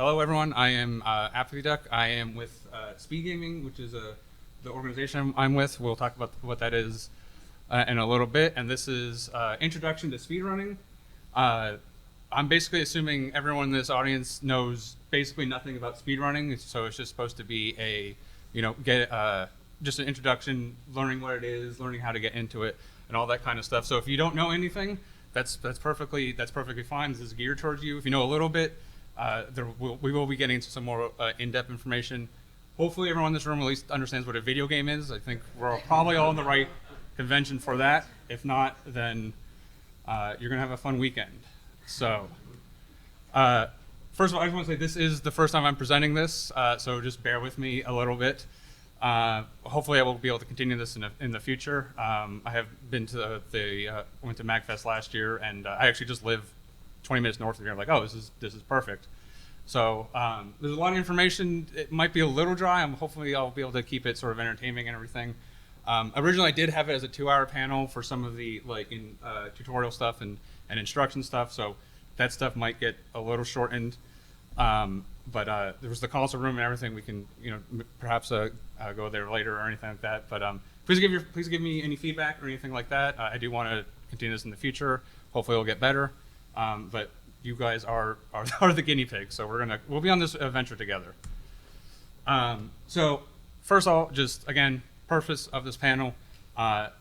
Hello, everyone. I am Duck. I am with Speed Gaming, which is the organization I'm with. We'll talk about what that is in a little bit. And this is Introduction to Speedrunning. I'm basically assuming everyone in this audience knows basically nothing about speedrunning, so it's just supposed to be a, just an introduction, learning what it is, learning how to get into it, and all that kind of stuff. So if you don't know anything, that's perfectly fine. This is geared towards you. If you know a little bit, we will be getting into some more in-depth information. Hopefully everyone in this room at least understands what a video game is. I think we're probably all in the right convention for that. If not, then you're gonna have a fun weekend. So, first of all, I just want to say this is the first time I'm presenting this, so just bear with me a little bit. Hopefully I will be able to continue this in the future. I have been to went to MAGFest last year, and I actually just live 20 minutes north of here. I'm like, oh, this is perfect. So there's a lot of information. It might be a little dry. Hopefully I'll be able to keep it sort of entertaining and everything. Originally I did have it as a 2-hour panel for some of the tutorial stuff and instruction stuff, so that stuff might get a little shortened. But there was the console room and everything. We can perhaps go there later or anything like that. But please give me any feedback or anything like that. I do want to continue this in the future. Hopefully it'll get better. But you guys are the guinea pigs, so we'll be on this adventure together. So first of all, just again, purpose of this panel. Like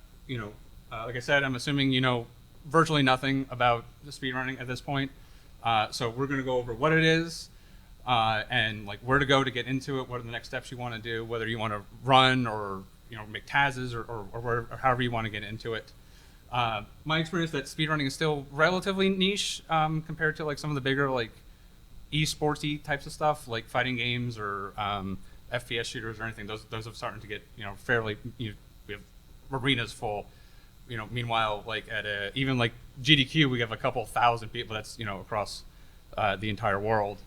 I said, I'm assuming you know virtually nothing about the speedrunning at this point. So we're going to go over what it is and where to go to get into it. What are the next steps you want to do? Whether you want to run or make TASs or however you want to get into it. My experience that speedrunning is still relatively niche compared to some of the bigger e-sportsy types of stuff like fighting games or FPS shooters or anything. Those are starting to get fairly. We have arenas full. Meanwhile, at even GDQ, we have a couple thousand people. That's across the entire world.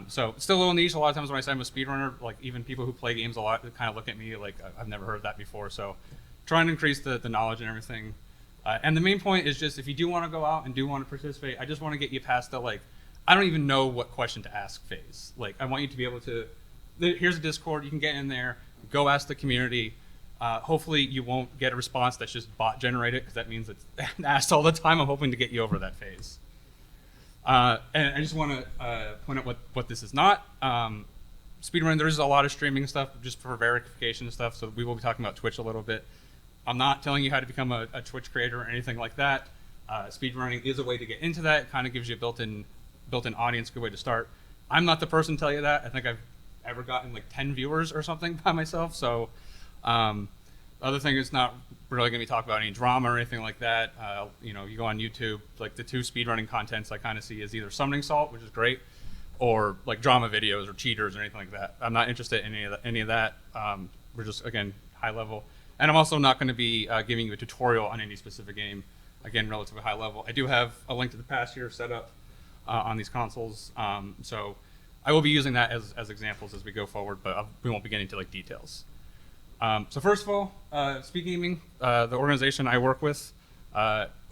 So it's still a little niche. A lot of times when I say I'm a speedrunner, even people who play games a lot kind of look at me like I've never heard of that before. So trying to increase the knowledge and everything. And the main point is just if you do want to go out and do want to participate, I just want to get you past the I don't even know what question to ask phase. I want you to be able to. Here's a Discord. You can get in there, go ask the community. Hopefully you won't get a response that's just bot generated, because that means it's asked all the time. I'm hoping to get you over that phase. And I just want to point out what this is not. Speedrunning, there is a lot of streaming stuff just for verification and stuff, so we will be talking about Twitch a little bit. I'm not telling you how to become a Twitch creator or anything like that. Speedrunning is a way to get into that. It kind of gives you a built-in audience, good way to start. I'm not the person to tell you that. I think I've ever gotten 10 viewers or something by myself, so other thing is not really going to be talking about any drama or anything like that. You go on YouTube, the two speedrunning contents I kind of see is either summoning salt, which is great, or drama videos or cheaters or anything like that. I'm not interested in any of that. We're just, again, high level. And I'm also not going to be giving you a tutorial on any specific game. Again, relatively high level. I do have a link to the past here set up on these consoles. So I will be using that as examples as we go forward, but we won't be getting into details. So first of all, Speed Gaming, the organization I work with,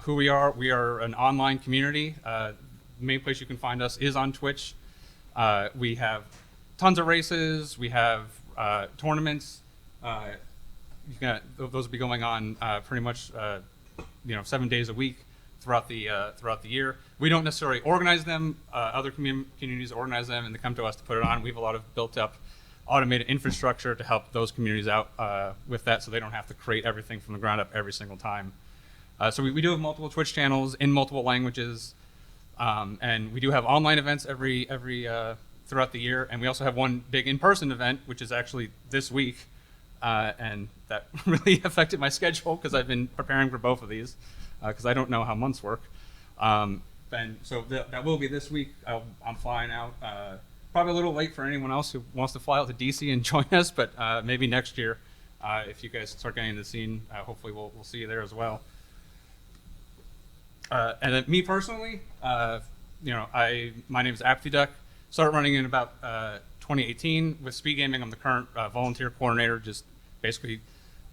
who we are an online community. The main place you can find us is on Twitch. We have tons of races. We have tournaments. Those will be going on pretty much 7 days a week throughout the year. We don't necessarily organize them. Other communities organize them, and they come to us to put it on. We have a lot of built up automated infrastructure to help those communities out with that, so they don't have to create everything from the ground up every single time. So we do have multiple Twitch channels in multiple languages, and we do have online events every throughout the year, and we also have one big in-person event, which is actually this week. And that really affected my schedule because I've been preparing for both of these because I don't know how months work. And so that will be this week. I'm flying out. Probably a little late for anyone else who wants to fly out to DC and join us, but maybe next year if you guys start getting into the scene, hopefully we'll see you there as well. And then me personally, my name is Duck. Started running in about 2018 with Speed Gaming. I'm the current volunteer coordinator, just basically,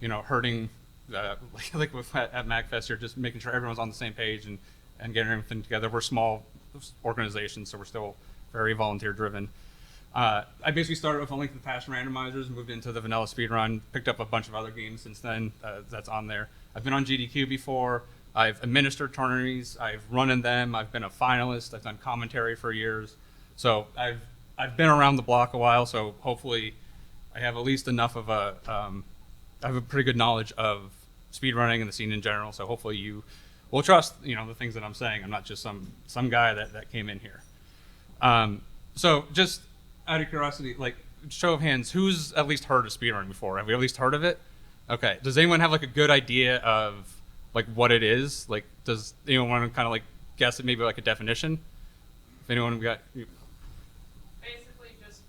herding at MAGFest here, just making sure everyone's on the same page and getting everything together. We're a small organization, so we're still very volunteer driven. I basically started with a Link to the Past randomizers, moved into the vanilla speedrun, picked up a bunch of other games since then that's on there. I've been on GDQ before. I've administered tourneys. I've run in them. I've been a finalist. I've done commentary for years. So I've been around the block a while. So hopefully, I have at least enough of a I have a pretty good knowledge of speedrunning and the scene in general. So hopefully you will trust the things that I'm saying. I'm not just some guy that came in here. So just out of curiosity, like show of hands, who's at least heard of speedrunning before? Have we at least heard of it? Okay. Does anyone have like a good idea of like what it is? Like, does anyone want to kind of like guess at maybe like a definition? If anyone got. Basically, just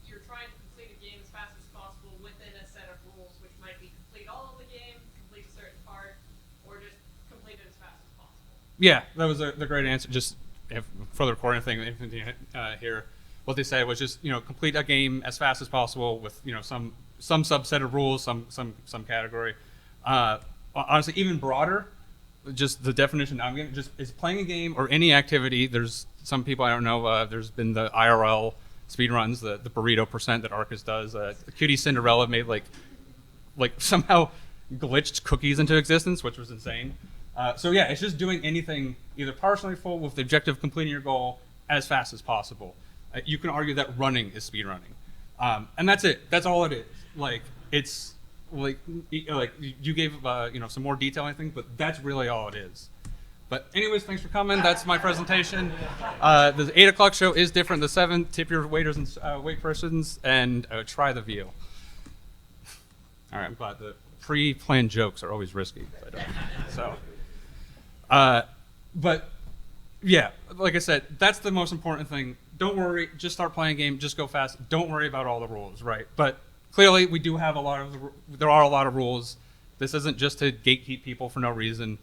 you're trying to complete a game as fast as possible within a set of rules, which might be complete all of the game, complete a certain part, or just complete it as fast as possible. Yeah, that was the great answer. Just for the recording thing here, what they said was just complete a game as fast as possible with some subset of rules, some category. Honestly, even broader, just the definition I'm giving just is playing a game or any activity. There's some people I don't know. There's been the IRL speedruns, the burrito percent that Arcus does. Cutie Cinderella made like somehow glitched cookies into existence, which was insane. So yeah, it's just doing anything either partially full with the objective of completing your goal as fast as possible. You can argue that running is speedrunning, and that's it. That's all it is. Like it's like you gave some more detail, I think, but that's really all it is. But anyways, thanks for coming. That's my presentation. The 8 o'clock show is different. The 7, tip your waiters and wait persons, and try the veal. All right, I'm glad the pre-planned jokes are always risky. But yeah, like I said, that's the most important thing. Don't worry, just start playing a game, just go fast. Don't worry about all the rules, right? But clearly, we do have there are a lot of rules. This isn't just to gatekeep people for no reason.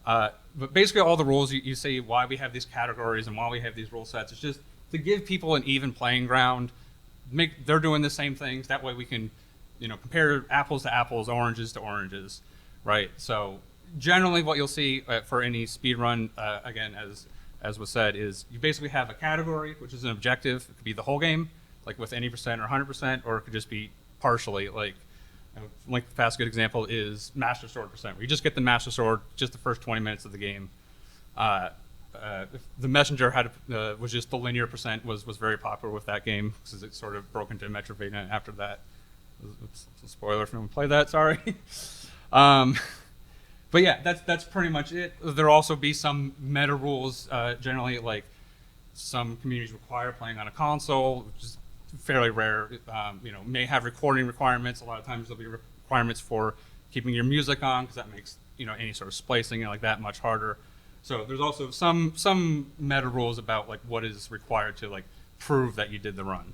But basically, all the rules, you say why we have these categories and why we have these rule sets. It's just to give people an even playing ground. They're doing the same things. That way we can, compare apples to apples, oranges to oranges, right? So generally what you'll see for any speed run, again, as was said, is you basically have a category, which is an objective. It could be the whole game, like with any percent or 100%, or it could just be partially, like the past good example is Master Sword percent, where you just get the Master Sword just the first 20 minutes of the game. The Messenger was just the linear percent was very popular with that game because it sort of broke into Metroidvania after that. It's a spoiler if anyone played that, sorry. But yeah, that's pretty much it. There'll also be some meta rules, generally like some communities require playing on a console, which is fairly rare. May have recording requirements. A lot of times there'll be requirements for keeping your music on because that makes any sort of splicing like that much harder. So there's also some meta rules about like what is required to like prove that you did the run.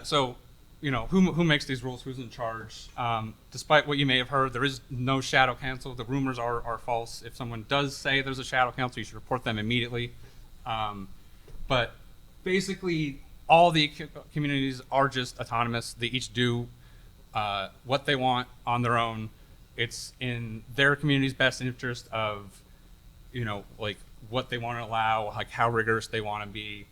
So who makes these rules? Who's in charge? Despite what you may have heard, there is no shadow council. The rumors are false. If someone does say there's a shadow council, you should report them immediately. But basically, all the communities are just autonomous. They each do what they want on their own. It's in their community's best interest of, like what they want to allow, like how rigorous they want to be.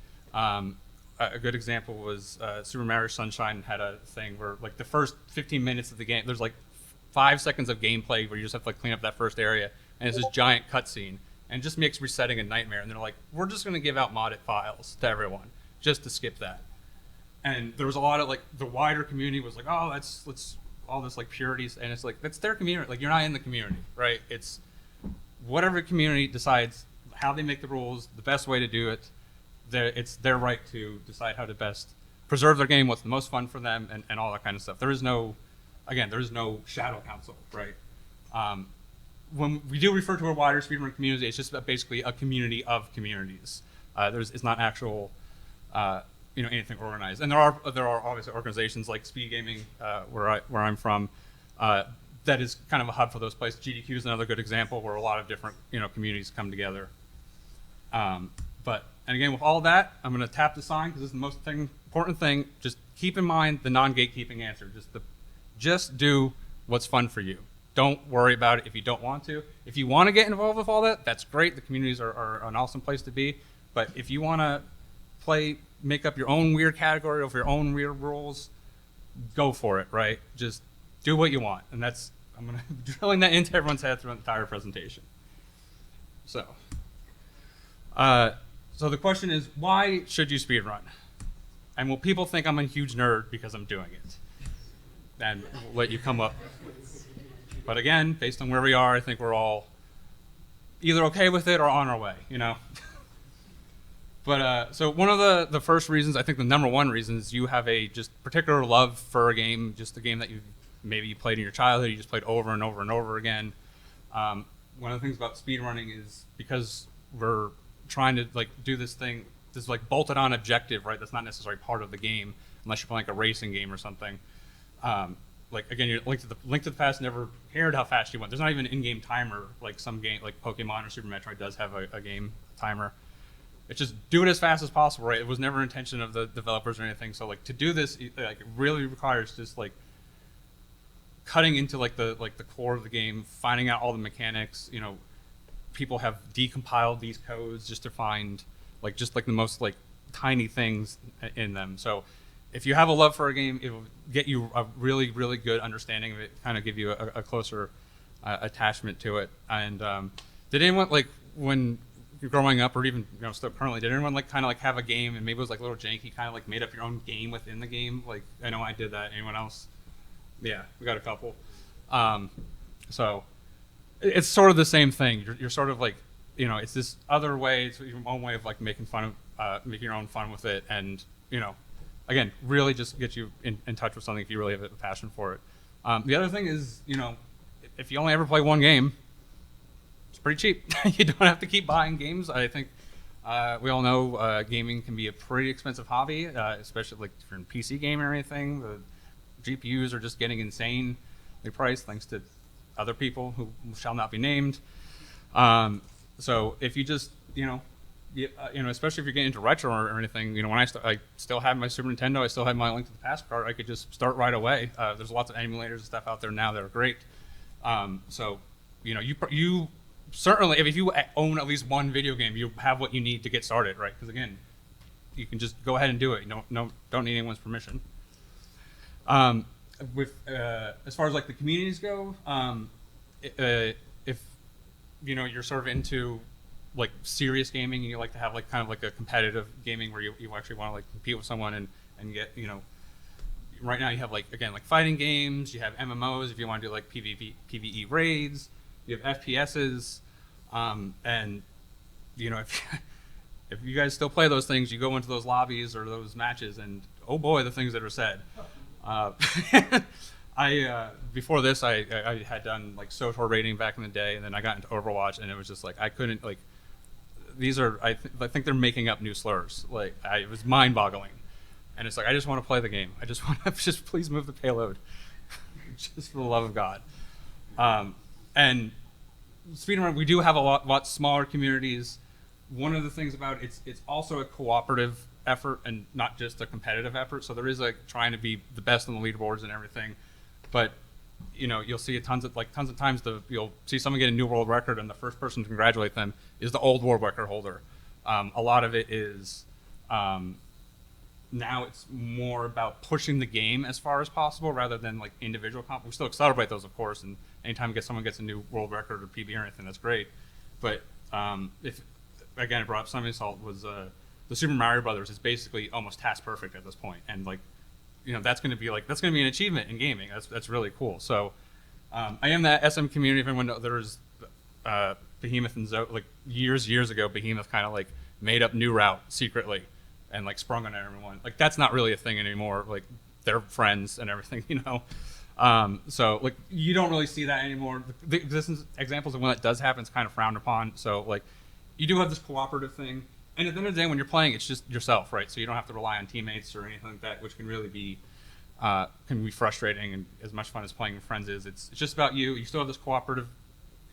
A good example was Super Mario Sunshine had a thing where like the first 15 minutes of the game, there's like 5 seconds of gameplay where you just have to like clean up that first area, and it's this giant cutscene, and it just makes resetting a nightmare. And they're like, we're just going to give out modded files to everyone just to skip that. And there was a lot of like the wider community was like, oh, let's all this like purities, and it's like that's their community. Like you're not in the community, right? It's whatever community decides how they make the rules, the best way to do it. It's their right to decide how to best preserve their game, what's the most fun for them, and all that kind of stuff. There is no shadow council, right? When we do refer to a wider speedrun community, it's just basically a community of communities. It's not actual, anything organized. And there are obviously organizations like Speed Gaming, where I'm from, that is kind of a hub for those places. GDQ is another good example where a lot of different communities come together. And again, with all that, I'm going to tap the sign because this is the most important thing. Just keep in mind the non-gatekeeping answer. Just do what's fun for you. don't worry about it if you don't want to. If you want to get involved with all that, that's great. The communities are an awesome place to be. But if you want to make up your own weird category of your own weird rules, go for it, right? Just do what you want. And I'm going to be drilling that into everyone's head through the entire presentation. So the question is, why should you speedrun? And will people think I'm a huge nerd because I'm doing it? And we'll let you come up. But again, based on where we are, I think we're all either okay with it or on our way, you know? But so one of the first reasons, I think the number one reason, is you have a just particular love for a game, just a game that maybe you played in your childhood, you just played over and over and over again. One of the things about speedrunning is because we're trying to like do this thing, this like bolted on objective, right? That's not necessarily part of the game unless you're playing like a racing game or something. Like again, you're Link to the Past never cared how fast you went. There's not even an in-game timer like some game like Pokemon or Super Metroid does have a game timer. It's just do it as fast as possible, right? It was never intention of the developers or anything. So like to do this, like it really requires just like cutting into like the core of the game, finding out all the mechanics. You know, people have decompiled these codes just to find like the most like tiny things in them. So if you have a love for a game, it will get you a really, really good understanding of it, kind of give you a closer attachment to it. And did anyone, like, when you're growing up, or even still currently, did anyone like kind of like have a game and maybe it was like a little janky, kind of like made up your own game within the game? Like, I know I did that. Anyone else? Yeah, we got a couple. So it's sort of the same thing. You're sort of like, it's this other way, it's your own way of like making your own fun with it, and again, really just get you in touch with something if you really have a passion for it. The other thing is, if you only ever play one game, it's pretty cheap. You don't have to keep buying games. I think we all know gaming can be a pretty expensive hobby, especially like if you're in PC gaming or anything. The GPUs are just getting insanely priced thanks to other people who shall not be named. So if you just, especially if you're getting into retro or anything, when I still have my Super Nintendo, I still have my Link to the Past card, I could just start right away. There's lots of emulators and stuff out there now that are great. So, you certainly, if you own at least one video game, you have what you need to get started, right? Because again, you can just go ahead and do it. You don't need anyone's permission. As far as like the communities go, if you're sort of into like serious gaming and you like to have like kind of like a competitive gaming where you actually want to like compete with someone and get right now you have like again like fighting games, you have MMOs if you want to do like PvE raids, you have FPSs, and if you guys still play those things, you go into those lobbies or those matches and oh boy, the things that are said. Before this, I had done like SOTOR rating back in the day, and then I got into Overwatch, and it was just like I couldn't like. These are I think they're making up new slurs. Like it was mind-boggling, and it's like I just want to play the game. I just want to just please move the payload, just for the love of God. And speedrun, we do have a lot smaller communities. One of the things about it's also a cooperative effort and not just a competitive effort. So there is like trying to be the best on the leaderboards and everything, but you'll see tons of times you'll see someone get a new world record and the first person to congratulate them is the old world record holder. A lot of it is now it's more about pushing the game as far as possible rather than like individual we still celebrate those, of course, and anytime someone gets a new world record or PB or anything, that's great. But if again, I brought up Sunny Salt was the Super Mario Brothers is basically almost task perfect at this point, and like that's going to be an achievement in gaming. That's really cool. So I am that SM community. If anyone knows, there was Behemoth and like years ago, Behemoth kind of like made up New Route secretly and like sprung on everyone. Like that's not really a thing anymore. Like they're friends and everything, So like you don't really see that anymore. The examples of when that does happen is kind of frowned upon. So like you do have this cooperative thing. And at the end of the day, when you're playing, it's just yourself, right? So you don't have to rely on teammates or anything like that, which can really be frustrating. And as much fun as playing with friends is, it's just about you. You still have this cooperative.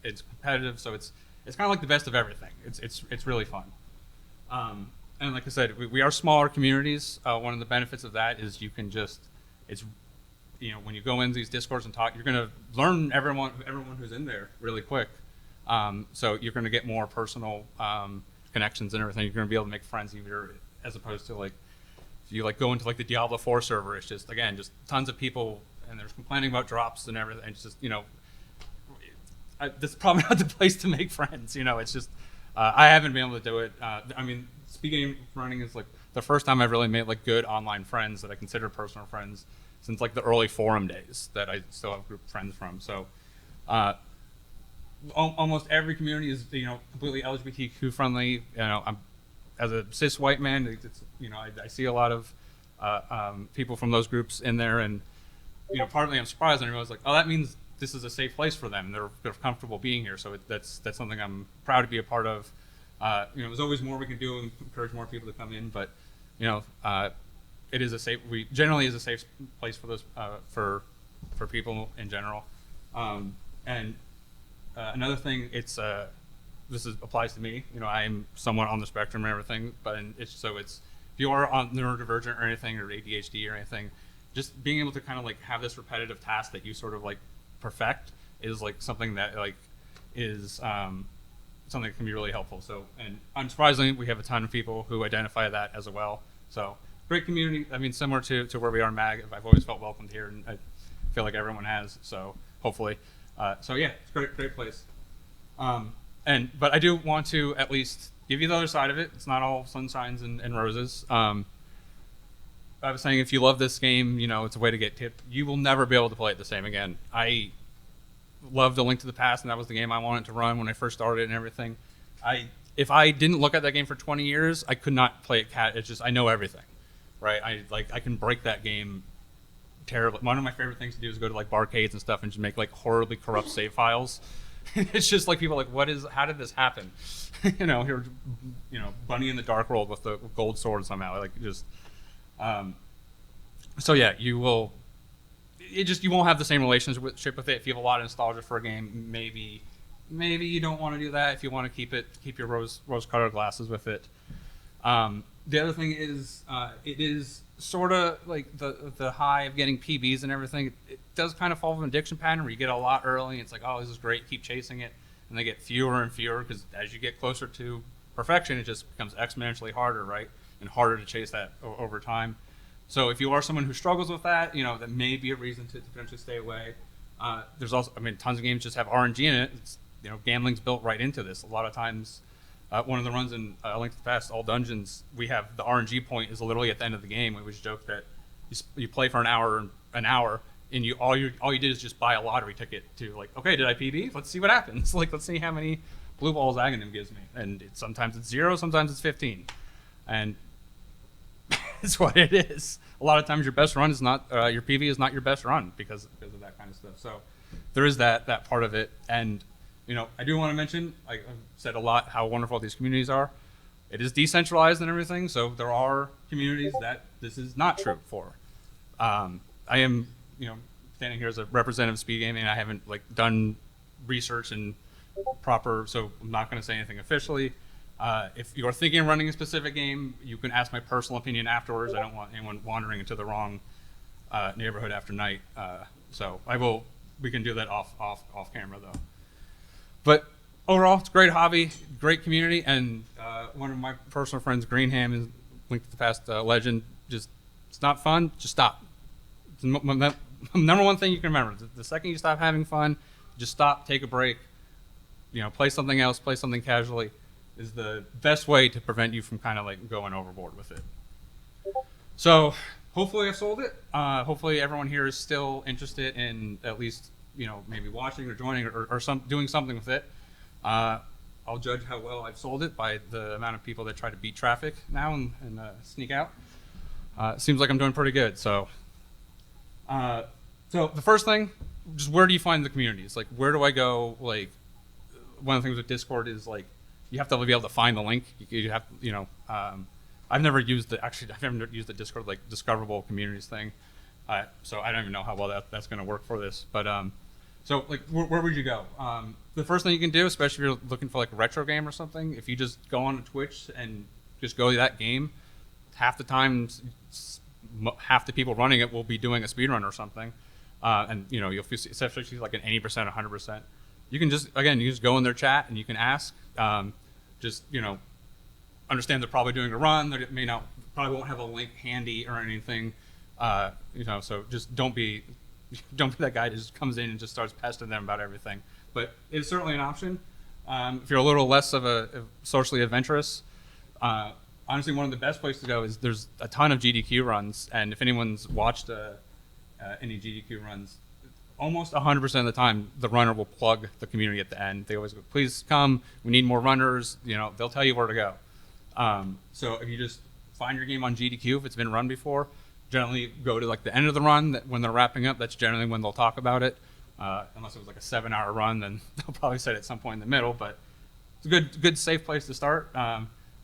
It's competitive, so it's kind of like the best of everything. It's really fun. And like I said, we are smaller communities. One of the benefits of that is you can just when you go into these discords and talk, you're going to learn everyone who's in there really quick. So you're going to get more personal connections and everything. You're going to be able to make friends easier, as opposed to like if you like go into like the Diablo 4 server. It's just again just tons of people and they're complaining about drops and everything. It's just this is probably not the place to make friends. It's just I haven't been able to do it. I mean, speed running is like the first time I've really made like good online friends that I consider personal friends since like the early forum days that I still have group friends from. So almost every community is completely LGBTQ friendly. I'm as a cis white man, I see a lot of people from those groups in there, and partly I'm surprised, and I was like, oh, that means this is a safe place for them. They're comfortable being here, so that's something I'm proud to be a part of. There's always more we can do and encourage more people to come in, but it is a safe. We generally is a safe place for those for people in general. And another thing, this applies to me. I'm somewhat on the spectrum and everything, but if you are on neurodivergent or anything, or ADHD or anything, just being able to kind of like have this repetitive task that you sort of like perfect is like something that like is something that can be really helpful. So, and unsurprisingly, we have a ton of people who identify that as well. So, great community. I mean, similar to where we are in MAG. I've always felt welcomed here, and I feel like everyone has. So, hopefully, so yeah, it's a great place. But I do want to at least give you the other side of it. It's not all sunshines and roses. I was saying, if you love this game, it's a way to get tipped. You will never be able to play it the same again. I loved A Link to the Past, and that was the game I wanted to run when I first started and everything. If I didn't look at that game for 20 years, I could not play it. It's just I know everything, right? I can break that game terribly. One of my favorite things to do is go to like barcades and stuff and just make like horribly corrupt save files. It's just like people are like, how did this happen? Here, Bunny in the Dark World with the gold sword somehow. Like just, so yeah, you won't have the same relationship with it. If you have a lot of nostalgia for a game, maybe you don't want to do that. If you want to keep your rose-colored glasses with it. The other thing is, it is sort of like the high of getting PBs and everything. It does kind of fall from an addiction pattern where you get a lot early. And it's like, oh, this is great, keep chasing it, and they get fewer and fewer because as you get closer to perfection, it just becomes exponentially harder, right, and harder to chase that over time. So if you are someone who struggles with that, that may be a reason to potentially stay away. There's also, tons of games just have RNG in it. It's, gambling's built right into this. A lot of times, one of the runs in A Link to the Past, all dungeons, we have the RNG point is literally at the end of the game. We always joke that you play for an hour, and all you did is just buy a lottery ticket to like, okay, did I PB? Let's see what happens. Like, let's see how many blue balls Aghanim gives me. And sometimes it's 0, sometimes it's 15, and it's what it is. A lot of times your best run is not your PV is not your best run because of that kind of stuff. So there is that part of it. And I do want to mention, I've said a lot how wonderful these communities are. It is decentralized and everything, so there are communities that this is not true for. I am standing here as a representative of speed gaming. I haven't done research and proper, so I'm not going to say anything officially. If you're thinking of running a specific game, you can ask my personal opinion afterwards. I don't want anyone wandering into the wrong neighborhood after night. So we can do that off camera though. But overall, it's a great hobby, great community, and one of my personal friends, Greenham, is Link to the Past legend. Just, it's not fun, just stop. It's the number one thing you can remember. The second you stop having fun, just stop, take a break, play something else, play something casually, is the best way to prevent you from kind of going overboard with it. So hopefully I sold it. Hopefully everyone here is still interested in at least maybe watching or joining or doing something with it. I'll judge how well I've sold it by the amount of people that try to beat traffic now and sneak out. Seems like I'm doing pretty good. So the first thing, just where do you find the communities? Like, where do I go? Like, one of the things with Discord is you have to be able to find the link. You have, I've never used the Discord discoverable communities thing. So I don't even know how well that's going to work for this. But so where would you go? The first thing you can do, especially if you're looking for a retro game or something, if you just go on Twitch and just go to that game, half the time, half the people running it will be doing a speedrun or something. and you know, you'll see, especially if she's like an 80%, 100%. You can just, again, you just go in their chat and you can ask. Just, you know, understand they're probably doing a run. They may not, probably won't have a link handy or anything. You know, so just don't be that guy that just comes in and just starts pestering them about everything. But it's certainly an option. If you're a little less of a socially adventurous, honestly, one of the best places to go is there's a ton of GDQ runs, and if anyone's watched any GDQ runs, almost 100% of the time, the runner will plug the community at the end. They always go, please come, we need more runners. You know, they'll tell you where to go. So if you just find your game on GDQ, if it's been run before, generally go to like the end of the run, when they're wrapping up, that's generally when they'll talk about it. Unless it was like a 7-hour run, then they'll probably say it at some point in the middle, but it's a good safe place to start.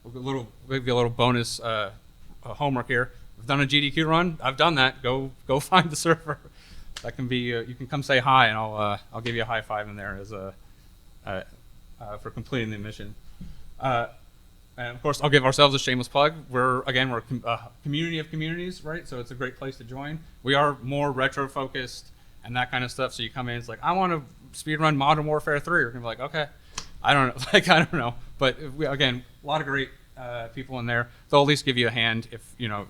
We'll give you a little bonus homework here. I've done a GDQ run. I've done that. Go find the server. That can be. You can come say hi, and I'll give you a high five in there as for completing the mission. And of course, I'll give ourselves a shameless plug. We're a community of communities, right? So it's a great place to join. We are more retro focused and that kind of stuff. So you come in, it's like, I want to speedrun Modern Warfare 3. You're gonna be like, okay, I don't know, I don't know. But again, a lot of great people in there. They'll at least give you a hand if you know.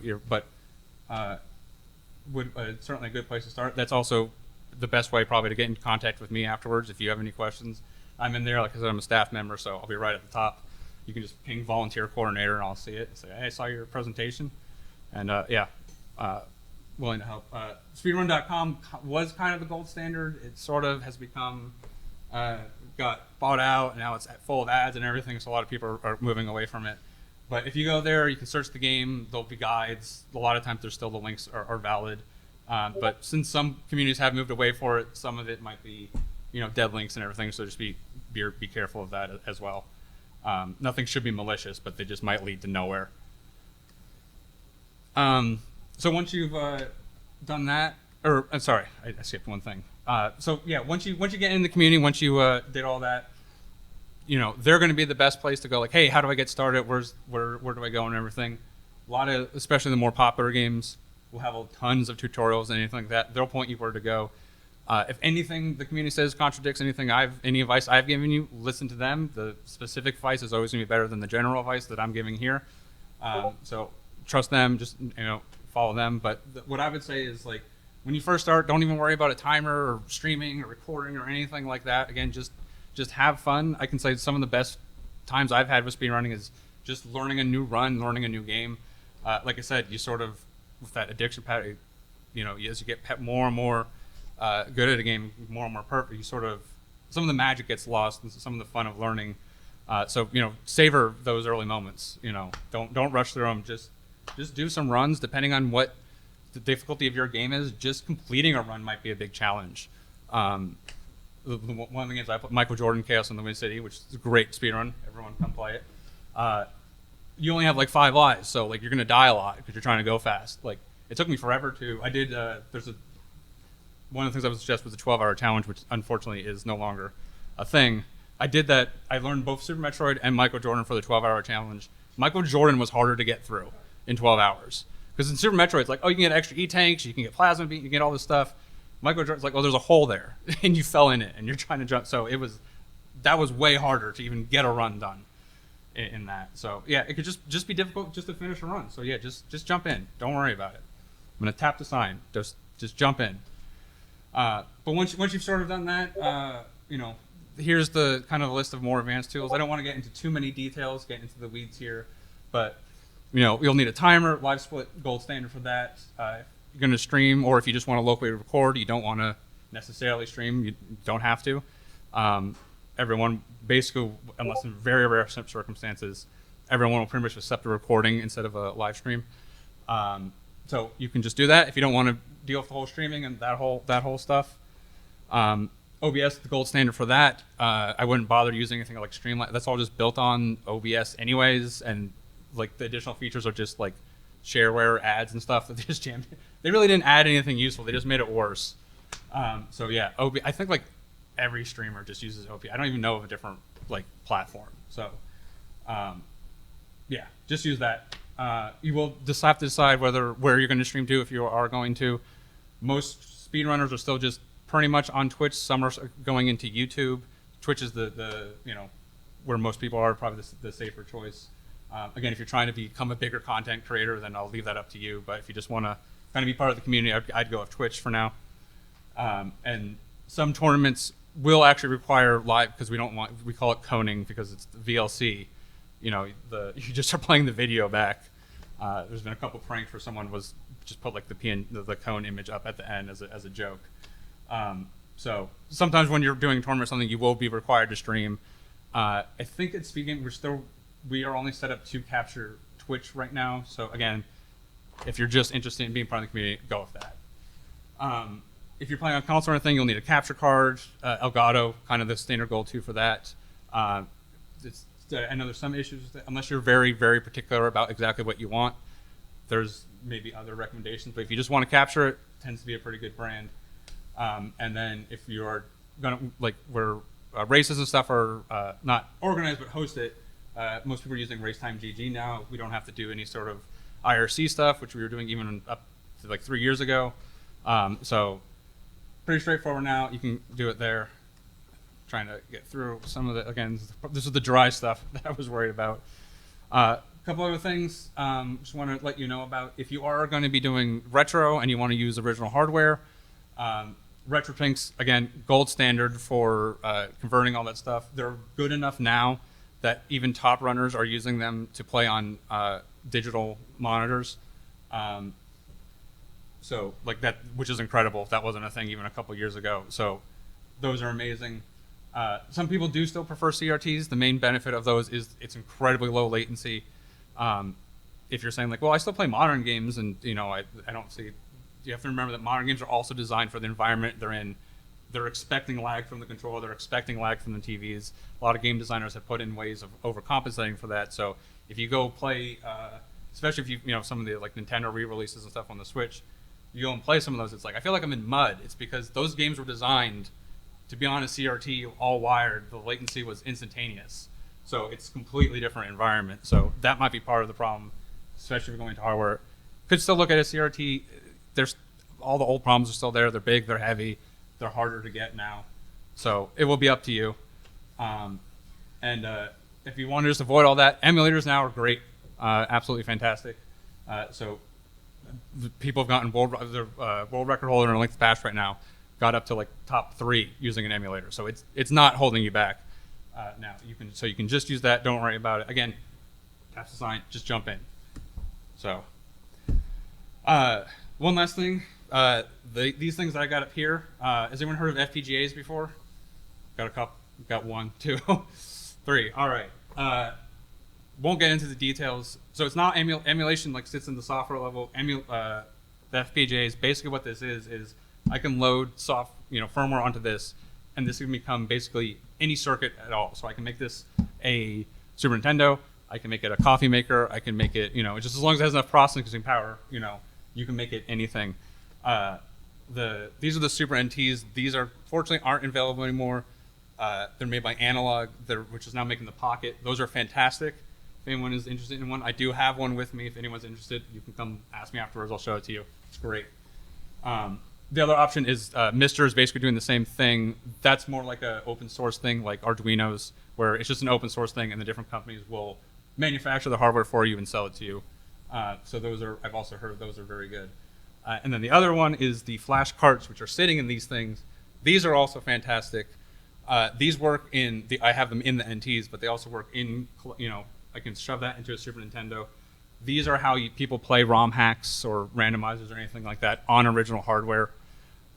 Certainly a good place to start. That's also the best way probably to get in contact with me afterwards if you have any questions. I'm in there, like I said, I'm a staff member, so I'll be right at the top. You can just ping volunteer coordinator and I'll see it and say, hey, I saw your presentation. And willing to help. Speedrun.com was kind of the gold standard. It sort of has become, got bought out, and now it's full of ads and everything, so a lot of people are moving away from it. But if you go there, you can search the game. There'll be guides. A lot of times there's still the links are valid. But since some communities have moved away for it, some of it might be, you know, dead links and everything, so just be careful of that as well. Nothing should be malicious, but they just might lead to nowhere. So once you've done that, or I'm sorry, I skipped one thing. So yeah, once you get in the community, once you did all that, you know, they're going to be the best place to go. Like, hey, how do I get started? Where do I go and everything? A lot of, especially the more popular games, will have tons of tutorials and anything like that. They'll point you where to go. If anything the community says contradicts any advice I've given you, listen to them. The specific advice is always going to be better than the general advice that I'm giving here. So trust them, just, you know, follow them. But what I would say is, like, when you first start, don't even worry about a timer or streaming or recording or anything like that. Again, just have fun. I can say some of the best times I've had with speedrunning is just learning a new run, learning a new game. Like I said, you sort of, with that addiction pattern, you know, as you get more and more good at a game, more and more perfect, you sort of, some of the magic gets lost and some of the fun of learning. So, you know, savor those early moments. You know, don't rush through them. Just do some runs. Depending on what the difficulty of your game is, just completing a run might be a big challenge. One of the games I played, Michael Jordan Chaos in the Wind City, which is a great speedrun. Everyone come play it. You only have like 5 lives, so like you're gonna die a lot because you're trying to go fast. Like, it took me forever to. I did. One of the things I would suggest was a 12-hour challenge, which unfortunately is no longer a thing. I did that. I learned both Super Metroid and Michael Jordan for the 12-hour challenge. Michael Jordan was harder to get through in 12 hours because in Super Metroid, it's like, oh, you can get extra E-tanks, you can get plasma beam, you can get all this stuff. Michael Jordan's like, oh, there's a hole there, and you fell in it, and you're trying to jump. So that was way harder to even get a run done in that. So yeah, it could just be difficult just to finish a run. So yeah, just jump in. Don't worry about it. I'm gonna tap the sign. Just jump in. But once you've sort of done that, you know, here's the kind of list of more advanced tools. I don't want to get into too many details, get into the weeds here, but you know, you'll need a timer, live split, gold standard for that. You're going to stream, or if you just want to locally record, you don't want to necessarily stream, you don't have to. Everyone, basically, unless in very rare circumstances, everyone will pretty much accept a recording instead of a live stream. So you can just do that if you don't want to deal with the whole streaming and that whole stuff. OBS, the gold standard for that. I wouldn't bother using anything like Streamline. That's all just built on OBS anyways, and like the additional features are just like shareware ads and stuff that they just jammed. They really didn't add anything useful. They just made it worse. So yeah, I think like every streamer just uses OBS. I don't even know of a different like platform. So yeah, just use that. You will just have to decide where you're going to stream to if you are going to. Most speedrunners are still just pretty much on Twitch. Some are going into YouTube. Twitch is the where most people are, probably the safer choice. Again, if you're trying to become a bigger content creator, then I'll leave that up to you. But if you just want to kind of be part of the community, I'd go with Twitch for now. And some tournaments will actually require live, because we call it coning because it's VLC. You just are playing the video back. There's been a couple pranks where someone was just put like the cone image up at the end as a joke. So sometimes when you're doing a tournament or something, you will be required to stream. I think at Speed Game we are only set up to capture Twitch right now. So again, if you're just interested in being part of the community, go with that. If you're playing on console or anything, you'll need a capture card. Elgato, kind of the standard go-to for that. I know there's some issues with it. Unless you're very, very particular about exactly what you want, there's maybe other recommendations. But if you just want to capture it, tends to be a pretty good brand. And then if you're gonna where races and stuff are not organized but hosted, most people are using Racetime GG now. We don't have to do any sort of IRC stuff, which we were doing even up to like 3 years ago. So pretty straightforward now. You can do it there. Trying to get through some of the, again, this is the dry stuff that I was worried about. A couple other things just want to let you know about. If you are going to be doing retro and you want to use original hardware, RetroTinks, again, gold standard for converting all that stuff. They're good enough now that even top runners are using them to play on digital monitors. So like that, which is incredible. That wasn't a thing even a couple years ago. So those are amazing. Some people do still prefer CRTs. The main benefit of those is it's incredibly low latency. If you're saying like, well, I still play modern games, and I don't see. You have to remember that modern games are also designed for the environment they're in. They're expecting lag from the controller. They're expecting lag from the TVs. A lot of game designers have put in ways of overcompensating for that. So if you go play, especially if you some of the like Nintendo re-releases and stuff on the Switch, you go and play some of those. It's like I feel like I'm in mud. It's because those games were designed to be on a CRT all wired. The latency was instantaneous. So it's a completely different environment. So that might be part of the problem, especially if you're going to hardware. Could still look at a CRT. There's all the old problems are still there. They're big, they're heavy, they're harder to get now. So it will be up to you. If you want to just avoid all that, emulators now are great, absolutely fantastic. So people have gotten world record holder in length patch right now, got up to like top 3 using an emulator. So it's not holding you back now. You can just use that. Don't worry about it. Again, tap to sign, just jump in. So one last thing, these things that I got up here. Has anyone heard of FPGAs before? Got a couple. Got 1, 2, 3. All right. Won't get into the details. So it's not emulation like sits in the software level. The FPGAs, basically what this is I can load firmware onto this, and this can become basically any circuit at all. So I can make this a Super Nintendo. I can make it a coffee maker. I can make it, just as long as it has enough processing power, you can make it anything. These are the Super NTs. These fortunately aren't available anymore. They're made by Analog, which is now making the Pocket. Those are fantastic. If anyone is interested in one, I do have one with me. If anyone's interested, you can come ask me afterwards. I'll show it to you. It's great. The other option is Mister is basically doing the same thing. That's more like an open source thing, like Arduino's, where it's just an open source thing, and the different companies will manufacture the hardware for you and sell it to you. So I've also heard those are very good. And then the other one is the flash carts, which are sitting in these things. These are also fantastic. These work I have them in the NTs, but they also work in, I can shove that into a Super Nintendo. These are how people play ROM hacks or randomizers or anything like that on original hardware.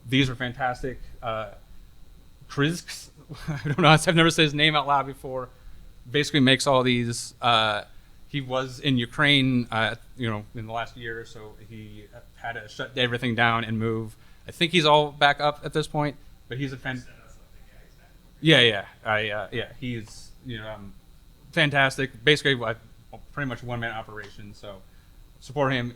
These are fantastic. Krizks, I don't know, I've never said his name out loud before, basically makes all these. He was in Ukraine, in the last year, so he had to shut everything down and move. I think he's all back up at this point, but he's a he's fantastic. Basically, pretty much one-man operation. So support him.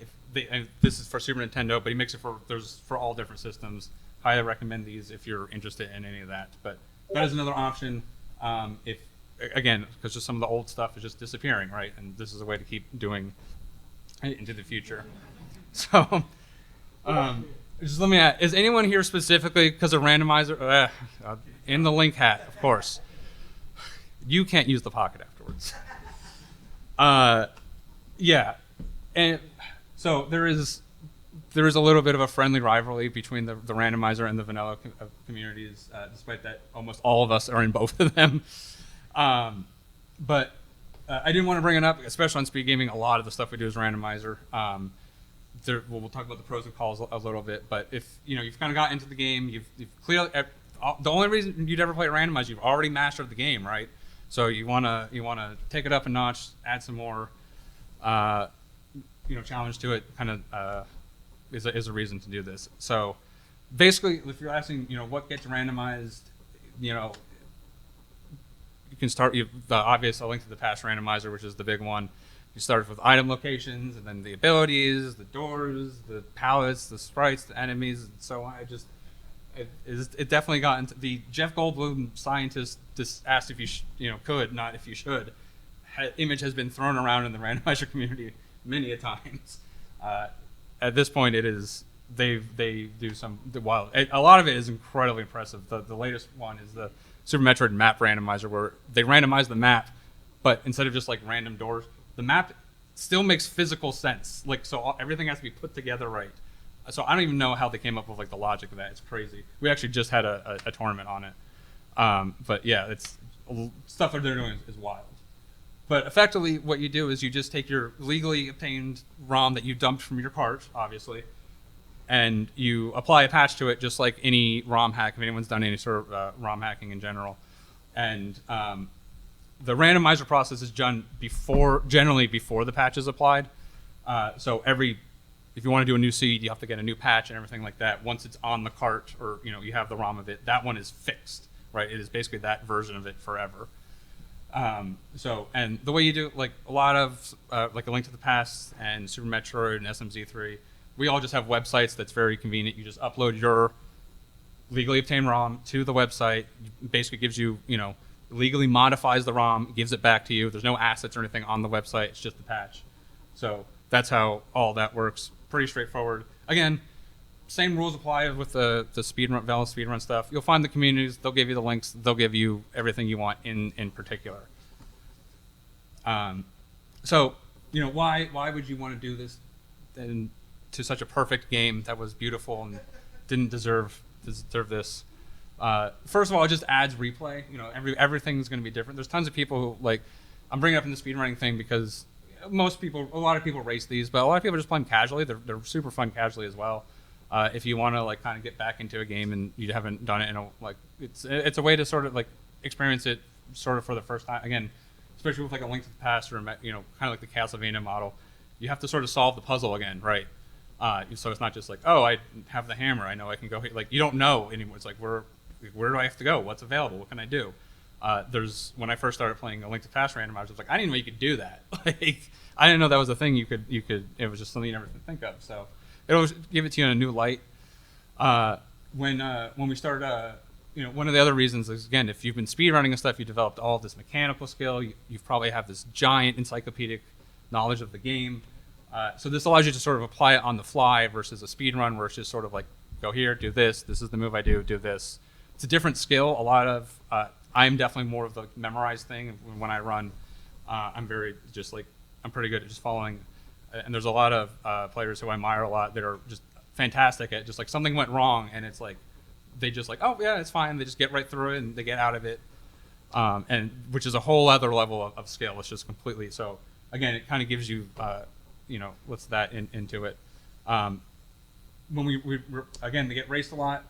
And this is for Super Nintendo, but he makes it for all different systems. Highly recommend these if you're interested in any of that. But that is another option. Because just some of the old stuff is just disappearing, right? And this is a way to keep doing it into the future. So Just let me ask, is anyone here specifically because of randomizer? In the link hat, of course. You can't use the pocket afterwards. Yeah, and so there is a little bit of a friendly rivalry between the randomizer and the vanilla communities, despite that almost all of us are in both of them. But I didn't want to bring it up, especially on speed gaming. A lot of the stuff we do is randomizer. We'll talk about the pros and cons a little bit, but if you've kind of got into the game, you've clearly the only reason you'd ever play randomizer, you've already mastered the game, right? So you wanna take it up a notch, add some more, challenge to it. Kind of is a reason to do this. So basically, if you're asking, what gets randomized, you can start the obvious. A Link to the Past randomizer, which is the big one. You start with item locations, and then the abilities, the doors, the palettes, the sprites, the enemies, and so on. It definitely got into the Jeff Goldblum scientist just asked if you could, not if you should. Image has been thrown around in the randomizer community many a times. At this point, it is they do some wild. A lot of it is incredibly impressive. The latest one is the Super Metroid map randomizer, where they randomize the map, but instead of just like random doors, the map still makes physical sense. So everything has to be put together right. So I don't even know how they came up with like the logic of that. It's crazy. We actually just had a tournament on it. But yeah, it's stuff that they're doing is wild. But effectively, what you do is you just take your legally obtained ROM that you dumped from your cart, obviously, and you apply a patch to it, just like any ROM hack. If anyone's done any sort of ROM hacking in general, and the randomizer process is done generally before the patch is applied. So if you want to do a new seed, you have to get a new patch and everything like that. Once it's on the cart, or you have the ROM of it, that one is fixed, right? It is basically that version of it forever. And the way you do, like a lot of like A Link to the Past and Super Metroid and SMZ3, we all just have websites that's very convenient. You just upload your legally obtained ROM to the website. It basically gives you, legally modifies the ROM, gives it back to you. There's no assets or anything on the website. It's just the patch. So that's how all that works. Pretty straightforward. Again, same rules apply with the speedrun, vanilla speedrun stuff. You'll find the communities. They'll give you the links. They'll give you everything you want in particular. So why would you want to do this then to such a perfect game that was beautiful and didn't deserve this? First of all, it just adds replay. Everything's going to be different. There's tons of people who I'm bringing up in the speedrunning thing because a lot of people race these, but a lot of people just play them casually. They're super fun casually as well. If you want to kind of get back into a game and you haven't done it it's a way to sort of experience it sort of for the first time. Again, especially with A Link to the Past or kind of like the Castlevania model, you have to sort of solve the puzzle again, right? So it's not just like, oh, I have the hammer, I know I can go here. You don't know anymore. It's like, where do I have to go? What's available? What can I do? When I first started playing A Link to the Past randomizer, I was like, I didn't know you could do that. I didn't know that was a thing you could. It was just something you never could think of. So it'll give it to you in a new light. When we started, one of the other reasons is, again, if you've been speedrunning and stuff, you developed all of this mechanical skill. You probably have this giant encyclopedic knowledge of the game. So this allows you to sort of apply it on the fly versus a speedrun where it's just sort of like, go here, do this. This is the move I do this. It's a different skill. I'm definitely more of the memorized thing. When I run, I'm pretty good at just following. And there's a lot of players who I admire a lot that are just fantastic at just something went wrong and it's like they just oh yeah, it's fine. They just get right through it and they get out of it, and which is a whole other level of skill. It's just completely. So again, it kind of gives you what's that into it. When we again, they get raced a lot.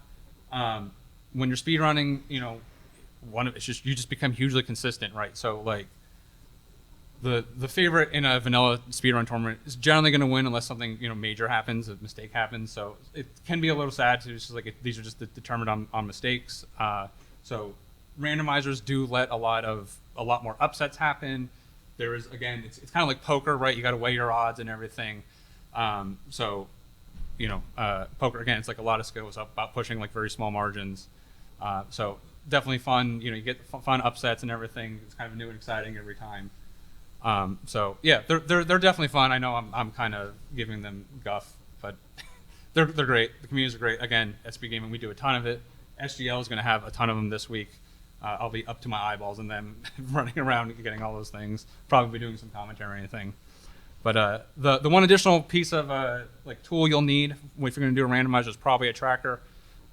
When you're speedrunning, it's just you just become hugely consistent, right? So the favorite in a vanilla speedrun tournament is generally going to win unless something major happens, a mistake happens. So it can be a little sad to just these are just determined on mistakes. So randomizers do let a lot more upsets happen. There is, again, it's kind of like poker, right? You got to weigh your odds and everything. Poker, again, it's a lot of skills about pushing very small margins. So definitely fun. You get fun upsets and everything. It's kind of new and exciting every time. So yeah, they're definitely fun. I know I'm kind of giving them guff, but they're great. The communities are great. Again, at Speed Gaming, we do a ton of it. SGL is going to have a ton of them this week. I'll be up to my eyeballs in them, running around and getting all those things. Probably be doing some commentary or anything. But the one additional piece of like tool you'll need if you're going to do a randomizer is probably a tracker,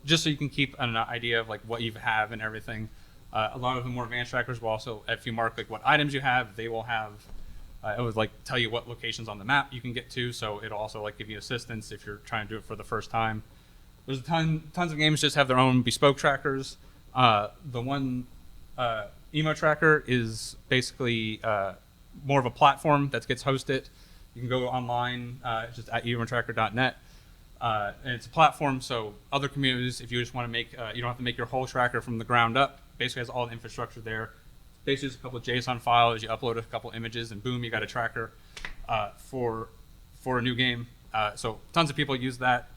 just so you can keep an idea of like what you have and everything. A lot of the more advanced trackers will also, if you mark like what items you have, they will have. It would like tell you what locations on the map you can get to, so it'll also like give you assistance if you're trying to do it for the first time. There's tons of games just have their own bespoke trackers. The one emo tracker is basically more of a platform that gets hosted. You can go online just at emotracker.net. And it's a platform, so other communities, if you just want to make, you don't have to make your whole tracker from the ground up. Basically has all the infrastructure there. Basically just a couple of JSON files, you upload a couple images, and boom, you got a tracker for a new game. So tons of people use that.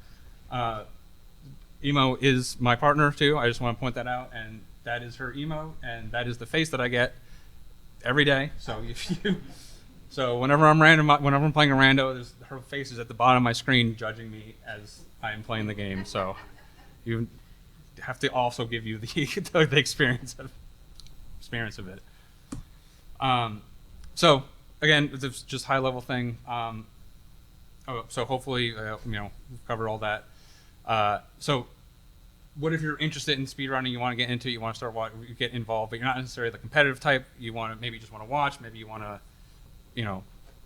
Emo is my partner too. I just want to point that out, and that is her emo, and that is the face that I get every day. So if you, so whenever I'm playing a rando, her face is at the bottom of my screen judging me as I'm playing the game. So you have to also give you the experience of it. So again, it's just high level thing. So hopefully, we've covered all that. So what if you're interested in speedrunning, you want to get into it, you want to start you get involved, but you're not necessarily the competitive type, you want to maybe just want to watch, maybe you want to,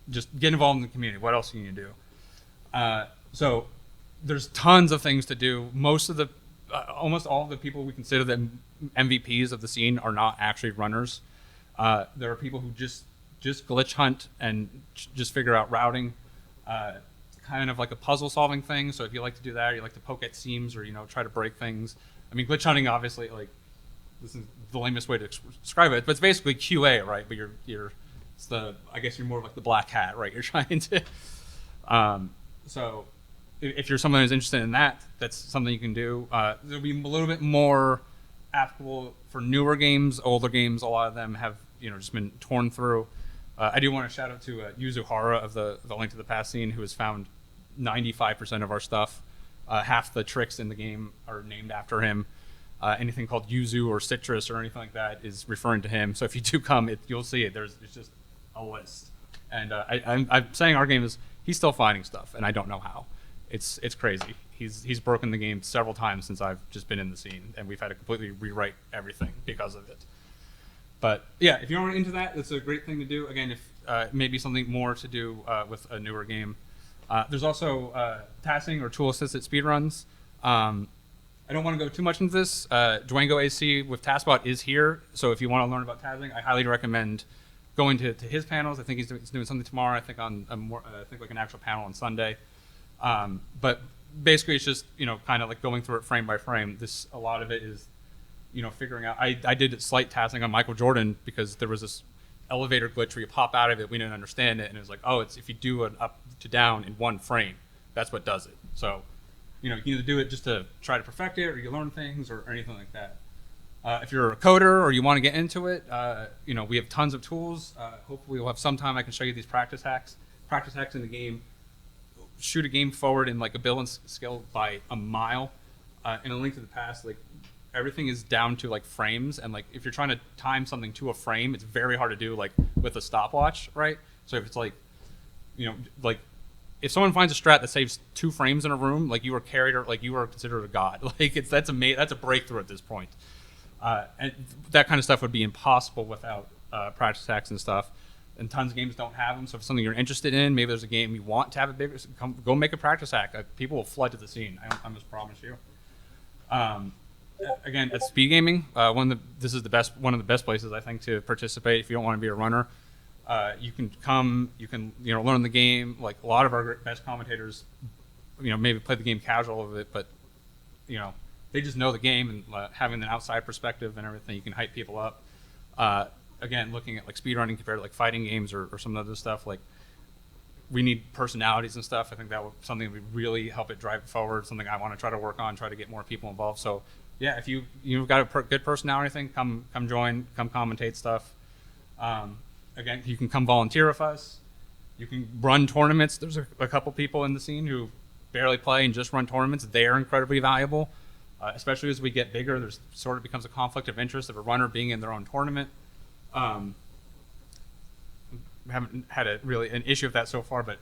just get involved in the community. What else can you do? So there's tons of things to do. Almost all of the people we consider the MVPs of the scene are not actually runners. There are people who just glitch hunt and just figure out routing, kind of like a puzzle solving thing. So if you like to do that, or you like to poke at seams, or try to break things. I mean, glitch hunting, obviously, like, this is the lamest way to describe it, but it's basically QA, right? But I guess you're more like the black hat, right? You're trying to. So if you're someone who's interested in that, that's something you can do. There'll be a little bit more applicable for newer games. Older games, a lot of them have just been torn through. I do want to shout out to Yuzuhara of the Link to the Past scene, who has found 95% of our stuff. Half the tricks in the game are named after him. Anything called Yuzu or Citrus or anything like that is referring to him. So if you do come, you'll see it. It's just a list. And I'm saying our game he's still finding stuff, and I don't know how. It's crazy. He's broken the game several times since I've just been in the scene, and we've had to completely rewrite everything because of it. But yeah, if you're into that, it's a great thing to do. Again, if maybe something more to do with a newer game. There's also tasking or tool-assisted speedruns. I don't want to go too much into this. Dwango AC with TaskBot is here, so if you want to learn about tasking, I highly recommend going to his panels. I think he's doing something tomorrow. I think on I think like an actual panel on Sunday. But basically, it's just kind of like going through it frame by frame. A lot of it is figuring out. I did slight tasking on Michael Jordan because there was this elevator glitch where you pop out of it. We didn't understand it, and it was like, oh, it's if you do an up to down in one frame, that's what does it. So you can either do it just to try to perfect it, or you learn things, or anything like that. If you're a coder or you want to get into it, we have tons of tools. Hopefully we'll have some time I can show you these practice hacks. Practice hacks in the game shoot a game forward in like a build and skill by a mile. In A Link to the Past, like everything is down to like frames, and like if you're trying to time something to a frame, it's very hard to do like with a stopwatch, right? So if it's like, like if someone finds a strat that saves 2 frames in a room, like you are carried, or like you are considered a god. Like that's a breakthrough at this point. And that kind of stuff would be impossible without practice hacks and stuff. And tons of games don't have them. So if it's something you're interested in, maybe there's a game you want to have a bigger, go make a practice hack. People will flood to the scene. I just promise you. Again, at Speed Gaming, this is one of the best places I think to participate if you don't want to be a runner. You can come, you can learn the game. Like a lot of our best commentators, maybe play the game casual of it, but they just know the game, and having an outside perspective and everything, you can hype people up. Again, looking at like speedrunning compared to like fighting games or some other stuff, like we need personalities and stuff. I think that would something that would really help it drive it forward. Something I want to try to work on, try to get more people involved. So yeah, if you've got a good personality thing, come join, come commentate stuff. Again, you can come volunteer with us. You can run tournaments. There's a couple people in the scene who barely play and just run tournaments, they're incredibly valuable. Especially as we get bigger, there's sort of becomes a conflict of interest of a runner being in their own tournament. We haven't had an issue with that so far, but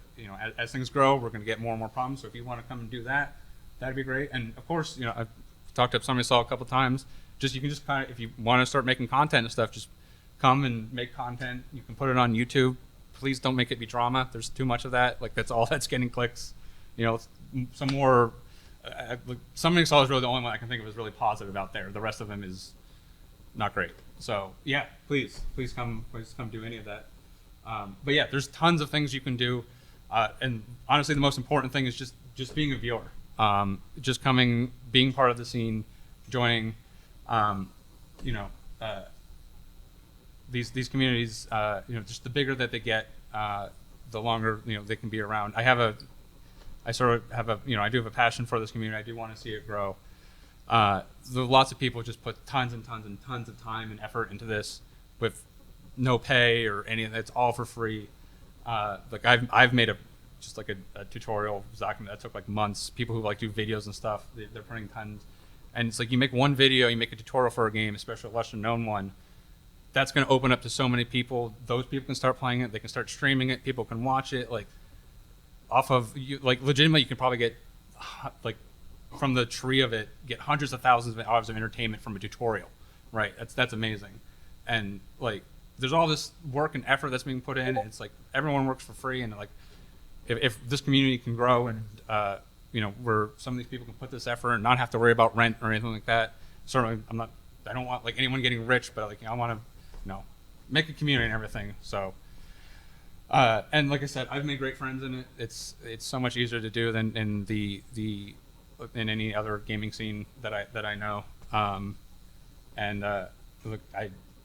as things grow, we're going to get more and more problems. So if you want to come and do that, that'd be great. And of course, I've talked to somebody saw a couple times. You can just kind of, if you want to start making content and stuff, just come and make content. You can put it on YouTube. Please don't make it be drama. There's too much of that. Like that's all that's getting clicks. Some more. Summoning Saw is really the only one I can think of is really positive out there. The rest of them is not great. So yeah, please come do any of that. But yeah, there's tons of things you can do, and honestly, the most important thing is just being a viewer, just coming, being part of the scene, joining. These communities, just the bigger that they get, the longer they can be around. I do have a passion for this community. I do want to see it grow. Lots of people just put tons and tons and tons of time and effort into this with no pay or anything. It's all for free. I've made a tutorial document that took like months. People who do videos and stuff, they're putting tons. And it's like you make one video, you make a tutorial for a game, especially a lesser known one. That's going to open up to so many people. Those people can start playing it. They can start streaming it. People can watch it. Legitimately, you can probably get from the tree of it, get hundreds of thousands of hours of entertainment from a tutorial, right? That's amazing. And there's all this work and effort that's being put in. And it's everyone works for free, and if this community can grow and where some of these people can put this effort and not have to worry about rent or anything like that. Certainly, I don't want anyone getting rich, but I want to make a community and everything. So. And like I said, I've made great friends in it. It's so much easier to do than in in any other gaming scene that I know. I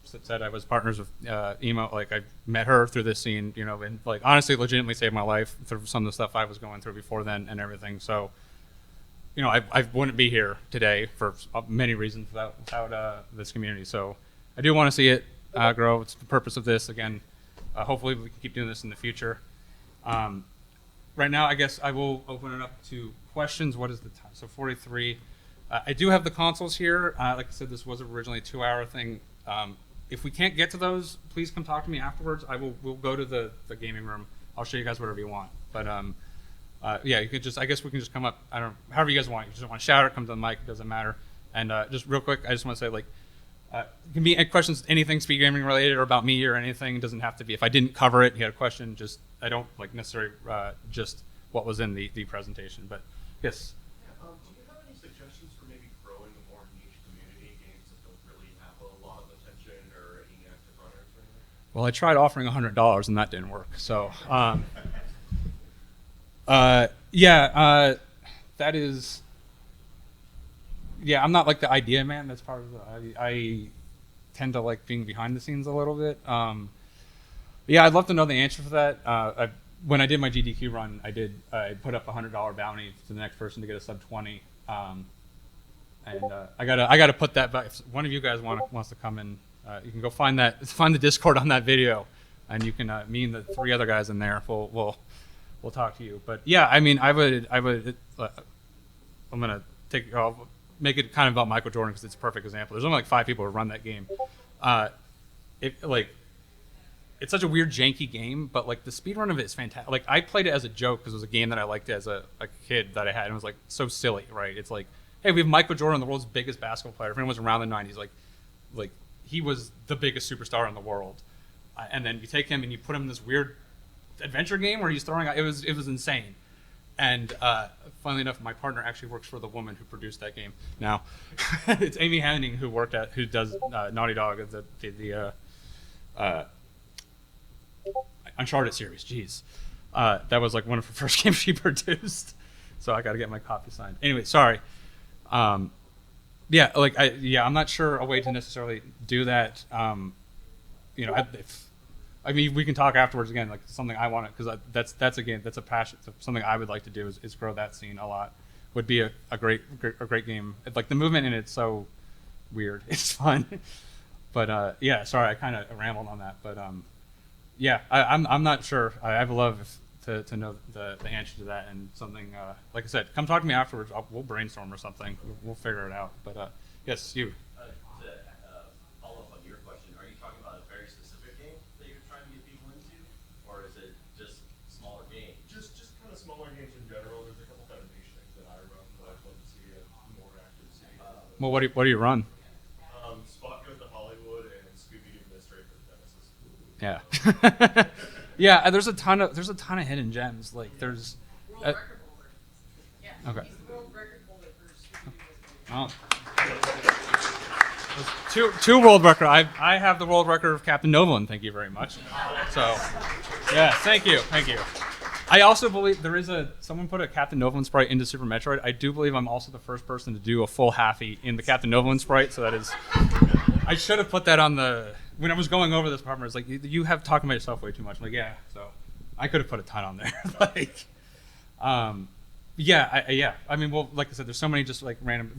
said I was partners with Emo. I met her through this scene, and honestly, legitimately saved my life through some of the stuff I was going through before then and everything. So, I wouldn't be here today for many reasons without this community. So, I do want to see it grow. It's the purpose of this again. Hopefully we can keep doing this in the future. Right now, I guess I will open it up to questions. What is the time? So 43. I do have the consoles here. Like I said, this was originally a 2-hour thing. If we can't get to those, please come talk to me afterwards. We'll go to the gaming room. I'll show you guys whatever you want. But yeah, you could I guess we can just come up. However you guys want. You just want to shout or come to the mic. It doesn't matter. And just real quick, I just want to say it can be questions, anything speed gaming related or about me or anything. It doesn't have to be. If I didn't cover it, you had a question, I don't necessarily just what was in the presentation. But yes. Do you have any suggestions for maybe growing a more niche community, games that don't really have a lot of attention or any active runners or anything? Well, I tried offering $100 and that didn't work. So, that is. Yeah, I'm not the idea man. That's part of I tend to like being behind the scenes a little bit. Yeah, I'd love to know the answer for that. When I did my GDQ run, I put up a $100 bounty to the next person to get a sub 20. I gotta put that back. If one of you guys wants to come in, you can go find the Discord on that video, and you can me and the 3 other guys in there. We'll talk to you. But yeah, I mean, I'm gonna make it kind of about Michael Jordan because it's a perfect example. There's only 5 people who run that game. It's such a weird janky game, but the speedrun of it is fantastic. I played it as a joke because it was a game that I liked as a kid that I had, and it was so silly, right? It's hey, we have Michael Jordan, the world's biggest basketball player. If anyone was around the 90s, he was the biggest superstar in the world. And then you take him and you put him in this weird adventure game where he's throwing out. It was insane. And funnily enough, my partner actually works for the woman who produced that game. Now, it's Amy Henning who does Naughty Dog, the Uncharted series. Jeez, that was one of her first games she produced. So I got to get my copy signed. Anyway, sorry. I'm not sure a way to necessarily do that. I mean, we can talk afterwards again, something I want to, because that's a passion. Something I would like to do is grow that scene a lot. Would be a great game. The movement in it's so weird. It's fun. But yeah, sorry, I kind of rambled on that. But yeah, I'm not sure. I would love to know the answer to that and something. Like I said, come talk to me afterwards. We'll brainstorm or something. We'll figure it out. But yes, you. To follow up on your question, are you talking about a very specific game that you're trying to get people into, or is it just smaller games? Just kind of smaller games in general. There's a couple kind of niche things that I run that I'd love to see a more active scene. Well, what do you run? Spot Goes to Hollywood and Scooby Doo Mystery for Genesis. Yeah. Yeah, there's a ton of hidden gems. Like there's. World record holder. Yeah. Okay. He's the world record holder for Scooby-Doo. Oh. Two world record. I have the world record of Captain Nolan. Thank you very much. So, yeah, thank you. I also believe someone put a Captain Nolan sprite into Super Metroid. I do believe I'm also the first person to do a full halfie in the Captain Nolan sprite. So that is, I should have put that on when I was going over this part. I was like, you have talking about yourself way too much. I'm like, yeah. So I could have put a ton on there. Like, yeah. I mean, well, like I said, there's so many just like random.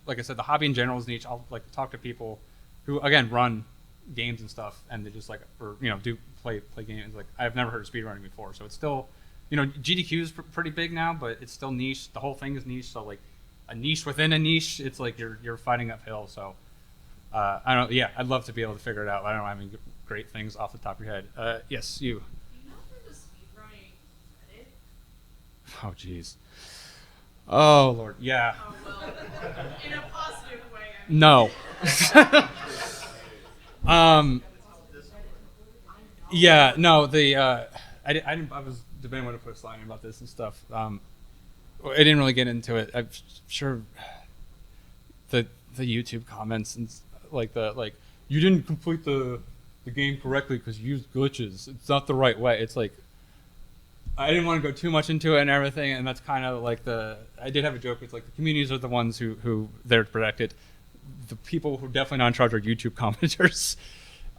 Like I said, the hobby in general is niche. I'll like talk to people who again run games and stuff, and they just like do play games. Like I've never heard of speedrunning before, so it's still, GDQ is pretty big now, but it's still niche. The whole thing is niche. So like a niche within a niche, it's like you're fighting uphill. So I don't. Yeah, I'd love to be able to figure it out. I don't have any great things off the top of your head. Yes, you. Do you know if there's a speedrunning Reddit? Oh jeez. Oh Lord, yeah. Oh well, in a positive way. I mean. No. Yeah, no. I was debating whether to put a slide in about this and stuff. I didn't really get into it. I'm sure the YouTube comments and you didn't complete the game correctly because you used glitches. It's not the right way. It's like I didn't want to go too much into it and everything, and that's kind of like I did have a joke. It's like the communities are the ones who they're to protect it. The people who are definitely not in charge are YouTube commenters.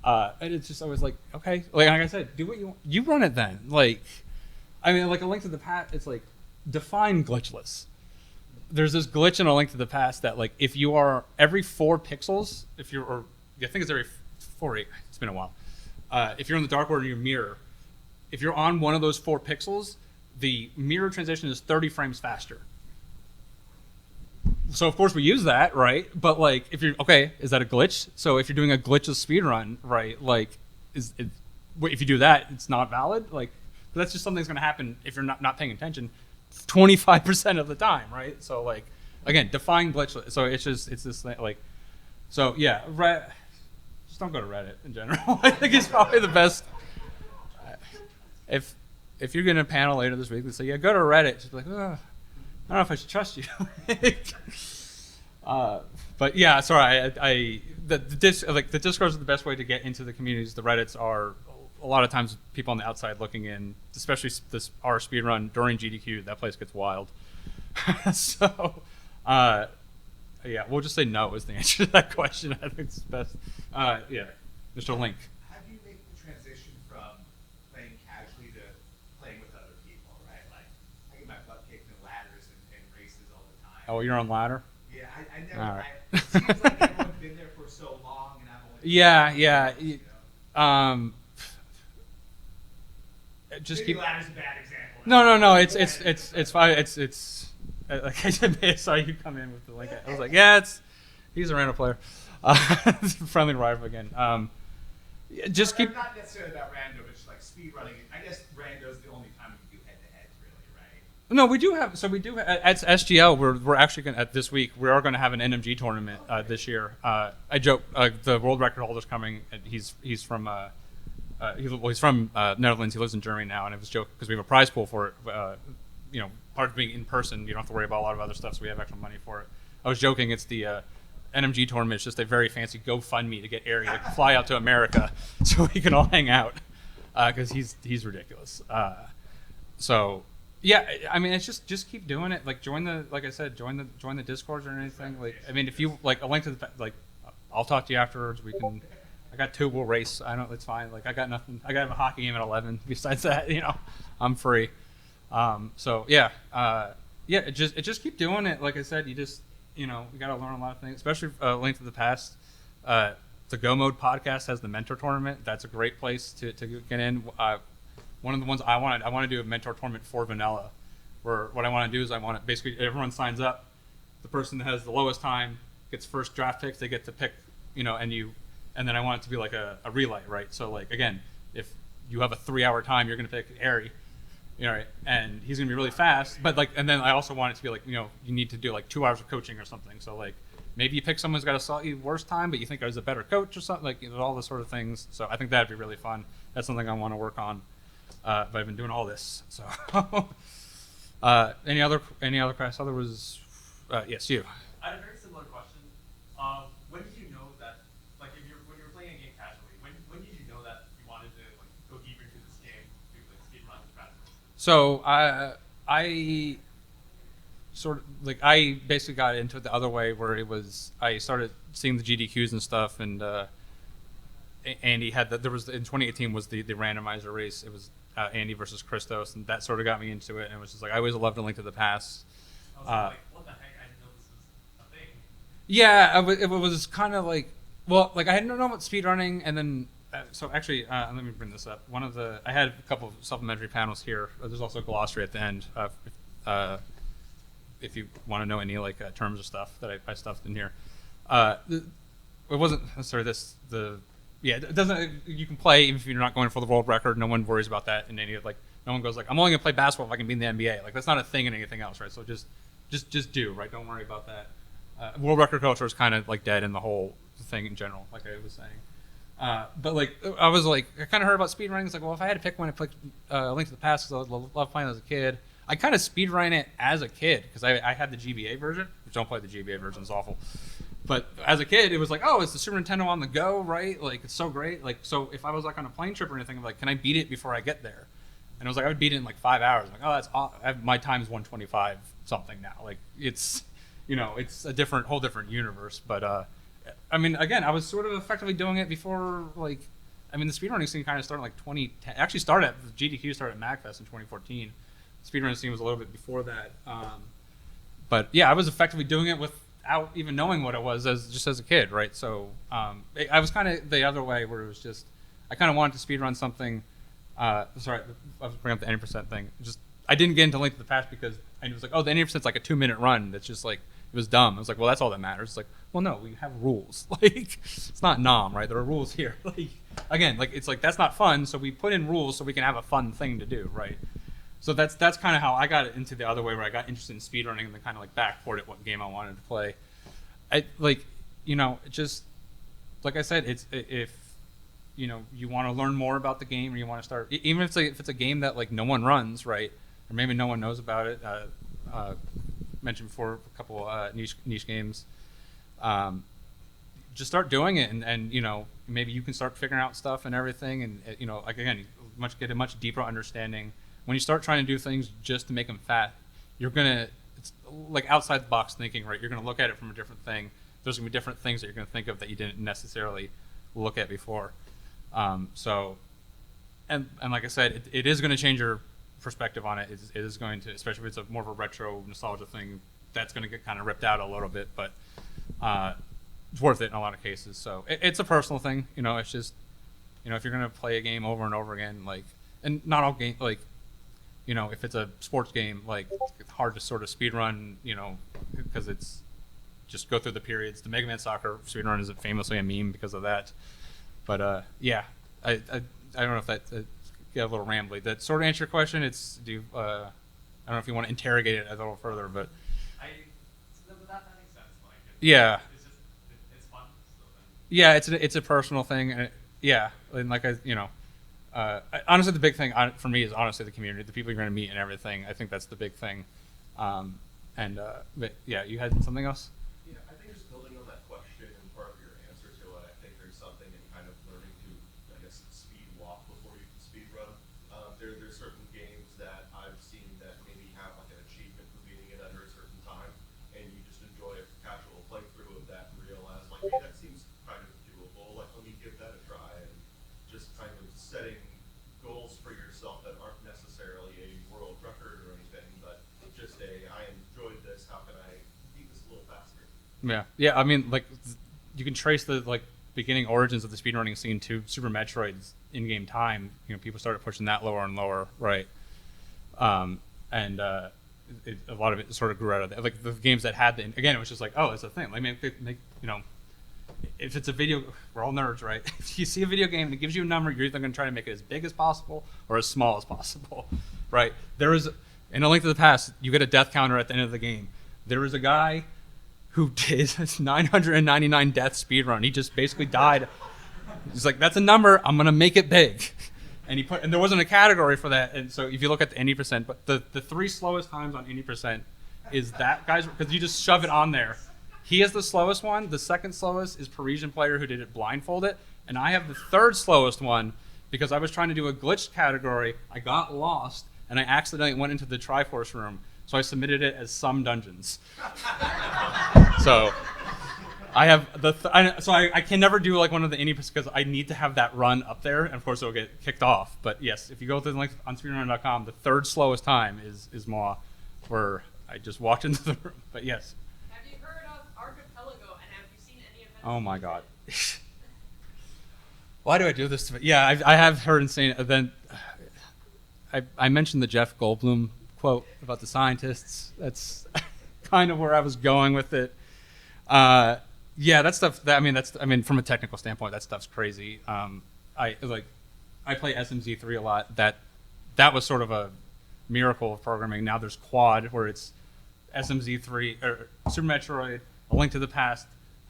And it's just always like, okay, like I said, do what you want. You run it then. Like, I mean, like A Link to the Past, it's like define glitchless. There's this glitch in A Link to the Past that like if you are every 4 pixels, I think it's every 4. It's been a while. If you're in the dark world in your mirror, if you're on one of those 4 pixels, the mirror transition is 30 frames faster. So of course we use that, right? But like, if you're is that a glitch? So if you're doing a glitchless speedrun, right? Like, if you do that, it's not valid. Like, that's just something that's going to happen if you're not paying attention, 25% of the time, right? So like, again, define glitchless. So it's this thing, like, so yeah, just don't go to Reddit in general. I think it's probably the best. If you're getting a panel later this week, they say, yeah, go to Reddit. Just be like, oh, I don't know if I should trust you. But yeah, sorry. The Discord is the best way to get into the communities. The Reddits are a lot of times people on the outside looking in, especially our speedrun during GDQ. That place gets wild. So, yeah, we'll just say no is the answer to that question. I think it's best. Yeah, Mr. Link. How do you make the transition from playing casually to playing with other people, right? Like, I get my butt kicked in ladders and races all the time. Oh, you're on ladder? Yeah, I never. All right. It seems like everyone's been there for so long, and I'm only. Yeah. Just Maybe keep. ladder's a bad example. No. It's fine. It's like I saw you come in with the link. I was like, yeah, he's a random player. Friendly rival again. Just keep. Not necessarily about rando, but just like speed running. I guess rando's the only time we can do head-to-heads, really, right? No, we do have. So we do at SGL. We're actually going at this week. We are going to have an NMG tournament this year. I joke. The world record holder's coming. And he's from. He's from Netherlands. He lives in Germany now, and it was a joke because we have a prize pool for it. Part of being in person, you don't have to worry about a lot of other stuff, so we have extra money for it. I was joking. It's the NMG tournament. It's just a very fancy GoFundMe to get Ari to fly out to America so we can all hang out because he's ridiculous. So yeah, I mean, it's just keep doing it. Like join the Discords or anything. Like I mean, if you like a link to the I'll talk to you afterwards. We can. I got 2. We'll race. I don't. It's fine. Like I got nothing. I got a hockey game at 11. Besides that, I'm free. So yeah, just keep doing it. Like I said, you just we got to learn a lot of things, especially Link to the Past. The Go Mode podcast has the mentor tournament. That's a great place to get in. one of the ones I want to do a mentor tournament for vanilla, where what I want to do is I want to basically everyone signs up. The person that has the lowest time gets first draft picks. They get to pick, and then I want it to be like a relay, right? So like again, if you have a 3-hour time, you're going to pick Ari, right? And he's going to be really fast. But like, and then I also want it to be like, you need to do like 2 hours of coaching or something. So like maybe you pick someone who's got a slightly worse time, but you think is a better coach or something, like all this sort of things. So I think that'd be really fun. That's something I want to work on. But I've been doing all this. So any other questions? Other was yes, you. I had a very similar question. When did you know that, like, when you were playing a game casually, when did you know that you wanted to like go deeper into this game, do like speedrun strategy? So I sort of like I basically got into it the other way, where it was I started seeing the GDQs and stuff, and Andy had there was in 2018 was the randomizer race. It was Andy versus Christos, and that sort of got me into it. And it was just like I always loved A Link to the Past. I was like, what the heck? I didn't know this was a thing. Yeah, it was kind of like, well, like I hadn't known about speedrunning, and then so actually, let me bring this up. I had a couple of supplementary panels here. There's also a glossary at the end. If you want to know any like terms or stuff that I stuffed in here. It wasn't necessarily it doesn't. You can play even if you're not going for the world record. No one worries about that in any like. No one goes like, I'm only gonna play basketball if I can be in the NBA. Like that's not a thing in anything else, right? So just do, right? Don't worry about that. World record culture is kind of like dead in the whole thing in general, like I was saying. But like I was like, I kind of heard about speedrunning. It's like, well, if I had to pick one, I picked A Link to the Past because I love playing as a kid. I kind of speedrun it as a kid because I had the GBA version, which don't play the GBA version, it's awful. But as a kid, it was like, oh, it's the Super Nintendo on the go, right? Like it's so great. Like so, if I was like on a plane trip or anything, I'm like, can I beat it before I get there? And I was like, I would beat it in like 5 hours. I'm like, oh, that's my time's 125 something now. Like it's, it's a whole different universe. But I mean, again, I was sort of effectively doing it before. Like, I mean, the speedrunning scene kind of started like 2010. Actually, GDQ started at MAGFest in 2014. The speedrunning scene was a little bit before that. But yeah, I was effectively doing it without even knowing what it was just as a kid, right? So I was kind of the other way, where it was just I kind of wanted to speedrun something. Sorry, I was bringing up the 90% thing. I didn't get into Link to the Past because I was like, oh, the 90% is like a 2-minute run. That's just like it was dumb. I was like, well, that's all that matters. It's like, well, no, we have rules. Like it's not Nom, right? There are rules here. Like again, like it's like that's not fun. So we put in rules so we can have a fun thing to do, right? So that's kind of how I got into the other way, where I got interested in speedrunning and then kind of like backported what game I wanted to play. Just like I said, it's if you want to learn more about the game, or you want to start, even if it's a game that like no one runs, right, or maybe no one knows about it. Mentioned before a couple niche games. Just start doing it, and maybe you can start figuring out stuff and everything, and like again, get a much deeper understanding. When you start trying to do things just to make them fat, it's like outside the box thinking, right? You're gonna look at it from a different thing. There's gonna be different things that you're gonna think of that you didn't necessarily look at before. And like I said, it is going to change your perspective on it. It is going to, especially if it's more of a retro nostalgia thing, that's going to get kind of ripped out a little bit, but it's worth it in a lot of cases. So it's a personal thing, it's just, if you're going to play a game over and over again, like, and not all game, like, if it's a sports game, like it's hard to sort of speed run, because it's just go through the periods. The Mega Man Soccer speed run is famously a meme because of that. But yeah, I don't know if that got a little rambly. That sort of answer your question. I don't know if you want to interrogate it a little further, but That makes sense. Like, yeah, it's fun. So then. Yeah, it's a personal thing, and and like honestly, the big thing for me is honestly the community, the people you're going to meet, and everything. I think that's the big thing. But yeah, you had something else? Yeah, I think just building on that question and part of your answer to it, I think there's something in kind of learning to, I guess, speed walk before you can speed run. There's certain games that I've seen that maybe have like an achievement for beating it under a certain time, and you just enjoy a casual playthrough of that and realize like, hey, that seems kind of doable. Like, let me give that a try, and just kind of setting goals for yourself that aren't necessarily a world record or anything, but just I enjoyed this. How can I beat this a little faster? Yeah. I mean, like you can trace the beginning origins of the speedrunning scene to Super Metroid's in-game time, people started pushing that lower and lower, right? And a lot of it sort of grew out of that. Like the games that had again, it was just like, oh, it's a thing. Like, if it's a video, we're all nerds, right? If you see a video game and it gives you a number, you're either going to try to make it as big as possible or as small as possible, right? There is, in A Link to the Past, you get a death counter at the end of the game. There is a guy who did 999 death speedrun. He just basically died. He's like, that's a number, I'm going to make it big. And there wasn't a category for that. And so if you look at the any percent, but the 3 slowest times on any percent is that guy's, because you just shove it on there. He is the slowest one. The second slowest is Parisian Player, who did it blindfolded. And I have the 3rd slowest one because I was trying to do a glitched category. I got lost and I accidentally went into the Triforce room. So I submitted it as some dungeons. So I have I can never do like one of the any because I need to have that run up there, and of course it'll get kicked off. But yes, if you go to the link on speedrunning.com, the 3rd slowest time is Maw, where I just walked into the room. But yes. Have you heard of Archipelago, and have you seen any of Oh my God. Why do I do this to me? Yeah, I have heard insane. Then I mentioned the Jeff Goldblum quote about the scientists. That's kind of where I was going with it. Yeah, that stuff. From a technical standpoint, that stuff's crazy. I play SMZ3 a lot. That was sort of a miracle of programming. Now there's Quad, where it's SMZ3 or Super Metroid, A Link to the Past,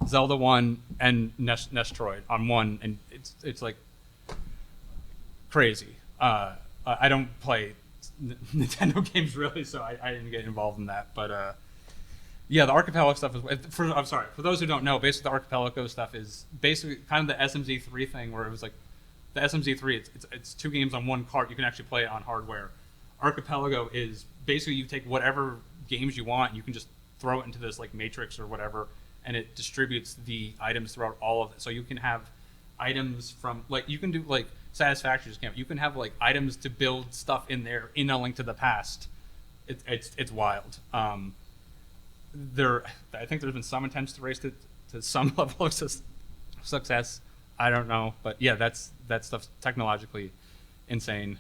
Zelda 1, and Nestroid on one, and it's like crazy. I don't play Nintendo games really, so I didn't get involved in that. But yeah, the Archipelago stuff is. I'm sorry, for those who don't know, basically the Archipelago stuff is basically kind of the SMZ3 thing, where it was like the SMZ3. It's 2 games on one cart. You can actually play it on hardware. Archipelago is basically you take whatever games you want, you can just throw it into this like matrix or whatever, and it distributes the items throughout all of it. So you can have items from you can do like Satisfactory's camp. You can have like items to build stuff in there in A Link to the Past. It's wild. I think there's been some attempts to raise it to some level of success. I don't know, but yeah, that stuff's technologically insane.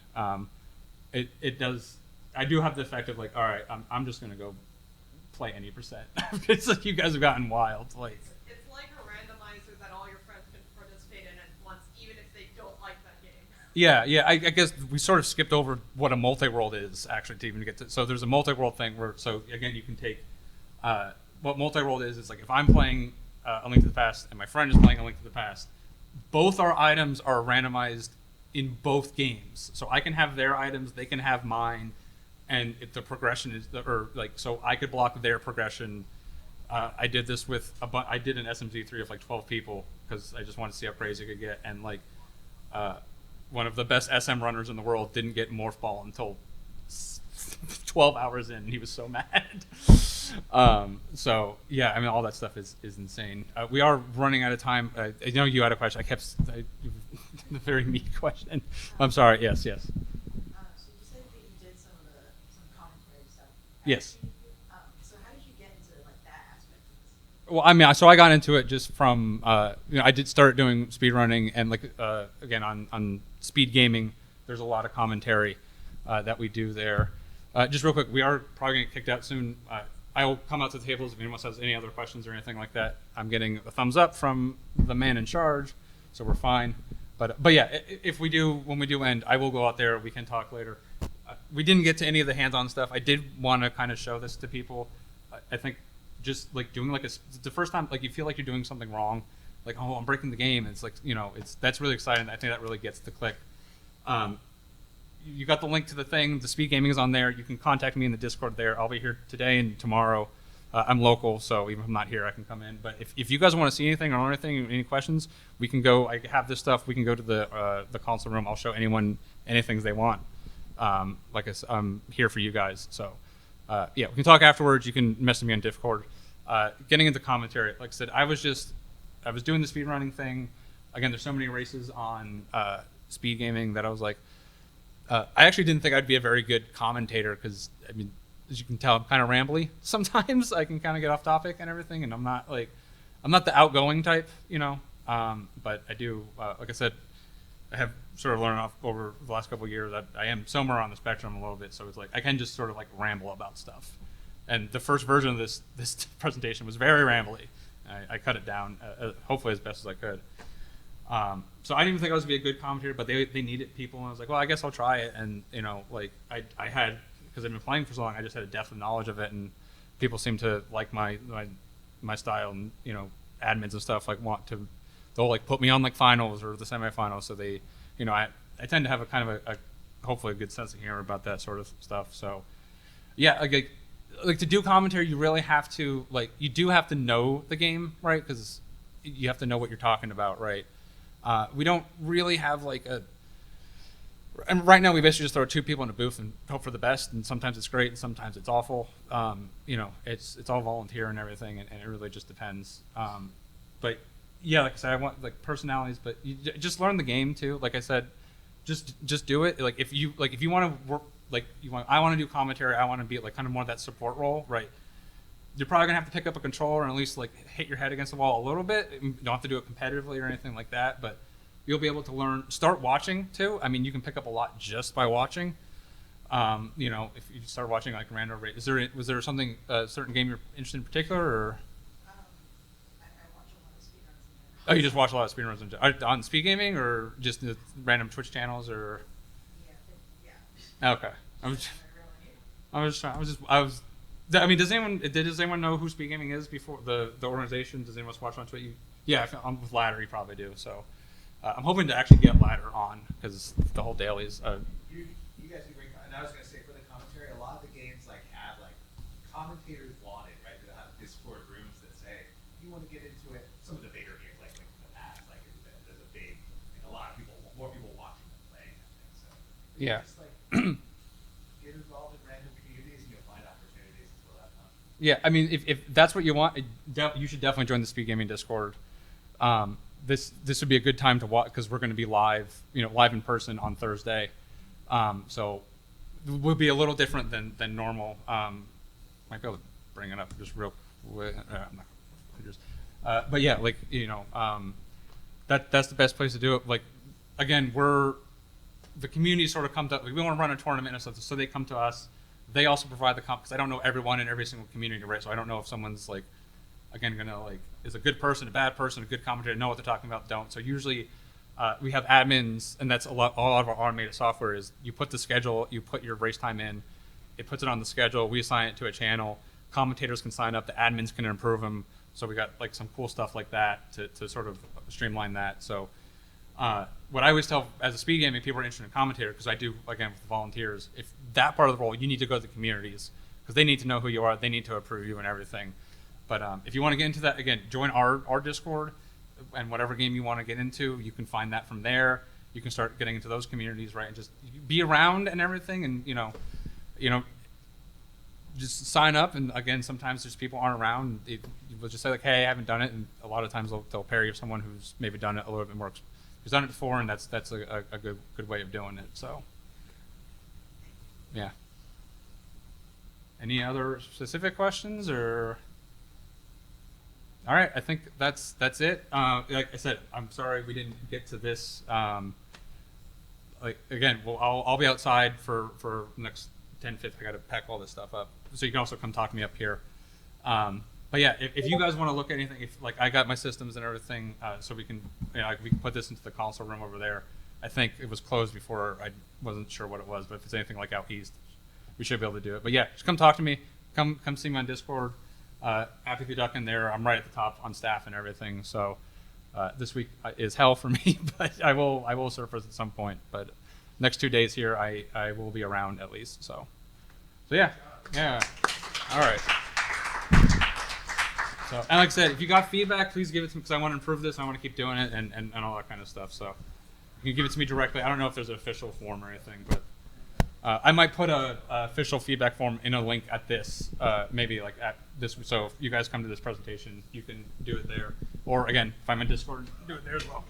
It does. I do have the effect of like, all right, I'm just gonna go play any percent. It's like you guys have gotten wild. Like It's like a randomizer that all your friends can participate in at once, even if they don't like that game. yeah. I guess we sort of skipped over what a multi-world is actually to even get to. So there's a multi-world thing where again you can take what multi-world is like if I'm playing A Link to the Past and my friend is playing A Link to the Past, both our items are randomized in both games. So I can have their items, they can have mine, and if the progression is so I could block their progression. I did this with I did an SMZ3 of like 12 people because I just wanted to see how crazy it could get, and like one of the best SM runners in the world didn't get Morph Ball until 12 hours in. He was so mad. So yeah, I mean, all that stuff is insane. We are running out of time. I know you had a question. A very meaty question. I'm sorry. Yes. So you said that you did some commentary stuff. Yes. So how did you get into like that aspect of this? Well, I mean, so I got into it just from I did start doing speedrunning, and like again on speed gaming, there's a lot of commentary that we do there. Just real quick, we are probably gonna get kicked out soon. I will come out to the tables if anyone has any other questions or anything like that. I'm getting a thumbs up from the man in charge, so we're fine. But yeah, when we do end, I will go out there. We can talk later. We didn't get to any of the hands-on stuff. I did want to kind of show this to people. I think just like doing like the first time, like you feel like you're doing something wrong, like, oh, I'm breaking the game. It's like, that's really exciting. I think that really gets the click. You got the link to the thing. The speed gaming is on there. You can contact me in the Discord there. I'll be here today and tomorrow. I'm local, so even if I'm not here, I can come in. But if you guys want to see anything or learn anything, any questions, we can go. I have this stuff. We can go to the console room. I'll show anyone anything they want. Like I said, I'm here for you guys. So yeah, we can talk afterwards. You can message me on Discord. Getting into commentary, like I said, I was doing the speedrunning thing. Again, there's so many races on speed gaming that I was like, I actually didn't think I'd be a very good commentator because, I mean, as you can tell, I'm kind of rambly sometimes. I can kind of get off topic and everything, and I'm not the outgoing type, but I do, like I said, I have sort of learned off over the last couple of years that I am somewhere on the spectrum a little bit. So it's like I can just sort of like ramble about stuff. And the first version of this presentation was very rambly. I cut it down, hopefully as best as I could. So I didn't even think I was gonna be a good commentator, but they needed people, and I was like, well, I guess I'll try it. And you know, like I had, because I've been playing for so long, I just had a depth of knowledge of it, and people seem to like my style, and you know, admins and stuff like they'll like put me on like finals or the semifinals. So they, you know, I tend to have a kind of a hopefully a good sense of humor about that sort of stuff. So yeah, like to do commentary, you really have to you do have to know the game, right? Because you have to know what you're talking about, right? We don't really have and right now we basically just throw two people in a booth and hope for the best, and sometimes it's great and sometimes it's awful. You know, it's all volunteer and everything, and it really just depends. But yeah, like I said, I want like personalities, but you just learn the game too. Like I said, just do it. Like if you want to work, I want to do commentary, I want to be like kind of more of that support role, right? You're probably gonna have to pick up a controller and at least like hit your head against the wall a little bit. You don't have to do it competitively or anything like that, but you'll be able to start watching too. I mean, you can pick up a lot just by watching. You know, if you start watching like Random Rate, was there something, a certain game you're interested in particular, or? I watch a lot of speedruns. Oh, you just watch a lot of speedruns on Speed Gaming, or just the random Twitch channels, or? Yeah. Okay. I mean, does anyone know who Speed Gaming is before the organization? Does anyone else watch on Twitch? Yeah, I'm with Ladder, you probably do. So I'm hoping to actually get Ladder on, because the whole dailies. You guys do great. And I was gonna say, for the commentary, a lot of the games have commentators wanted, right? They'll have Discord rooms that say, if you want to get into it. Some of the bigger games, like the past, there's a big, a lot of people, more people watching than playing. I think so. Yeah. Just get involved in random communities, and you'll find opportunities as well. Yeah, I mean, if that's what you want, you should definitely join the Speed Gaming Discord. This would be a good time to watch, because we're going to be live in person on Thursday. So it will be a little different than normal. Might be able to bring it up just real quick. I'm not, but yeah, that's the best place to do it. Like, again, the community sort of comes up. We want to run a tournament and stuff, so they come to us. They also provide the comp, because I don't know everyone in every single community, right? So I don't know if someone's is a good person, a bad person, a good commentator, know what they're talking about, don't. So usually we have admins, and that's all of our automated software is you put the schedule, you put your race time in, it puts it on the schedule, we assign it to a channel, commentators can sign up, the admins can improve them. So we got some cool stuff like that to sort of streamline that. So what I always tell as a speed gaming, people are interested in commentator, because I do, again, with the volunteers, if that part of the role, you need to go to the communities, because they need to know who you are, they need to approve you and everything. But if you want to get into that, again, join our Discord, and whatever game you want to get into, you can find that from there. You can start getting into those communities, right? And just be around and everything, and just sign up. And again, sometimes there's people aren't around. We'll just say like, hey, I haven't done it, and a lot of times they'll pair you with someone who's maybe done it a little bit more, who's done it before, and that's a good way of doing it. So yeah. Any other specific questions, or? All right, I think that's it. Like I said, I'm sorry we didn't get to this. Again, I'll be outside for the next 10-15. I got to pack all this stuff up, so you can also come talk to me up here. But yeah, if you guys want to look at anything, I got my systems and everything, so we can we can put this into the console room over there. I think it was closed before. I wasn't sure what it was, but if it's anything like out east, we should be able to do it. But yeah, just come talk to me. Come see me on Discord. Happy to duck in there. I'm right at the top on staff and everything. So this week is hell for me, but I will surface at some point. But next 2 days here, I will be around at least. So yeah. All right. So, and like I said, if you got feedback, please give it to me, because I want to improve this. I want to keep doing it and all that kind of stuff. So you can give it to me directly. I don't know if there's an official form or anything, but I might put a official feedback form in a link at this, maybe like at this. So if you guys come to this presentation, you can do it there. Or again, if I'm in Discord, do it there as well.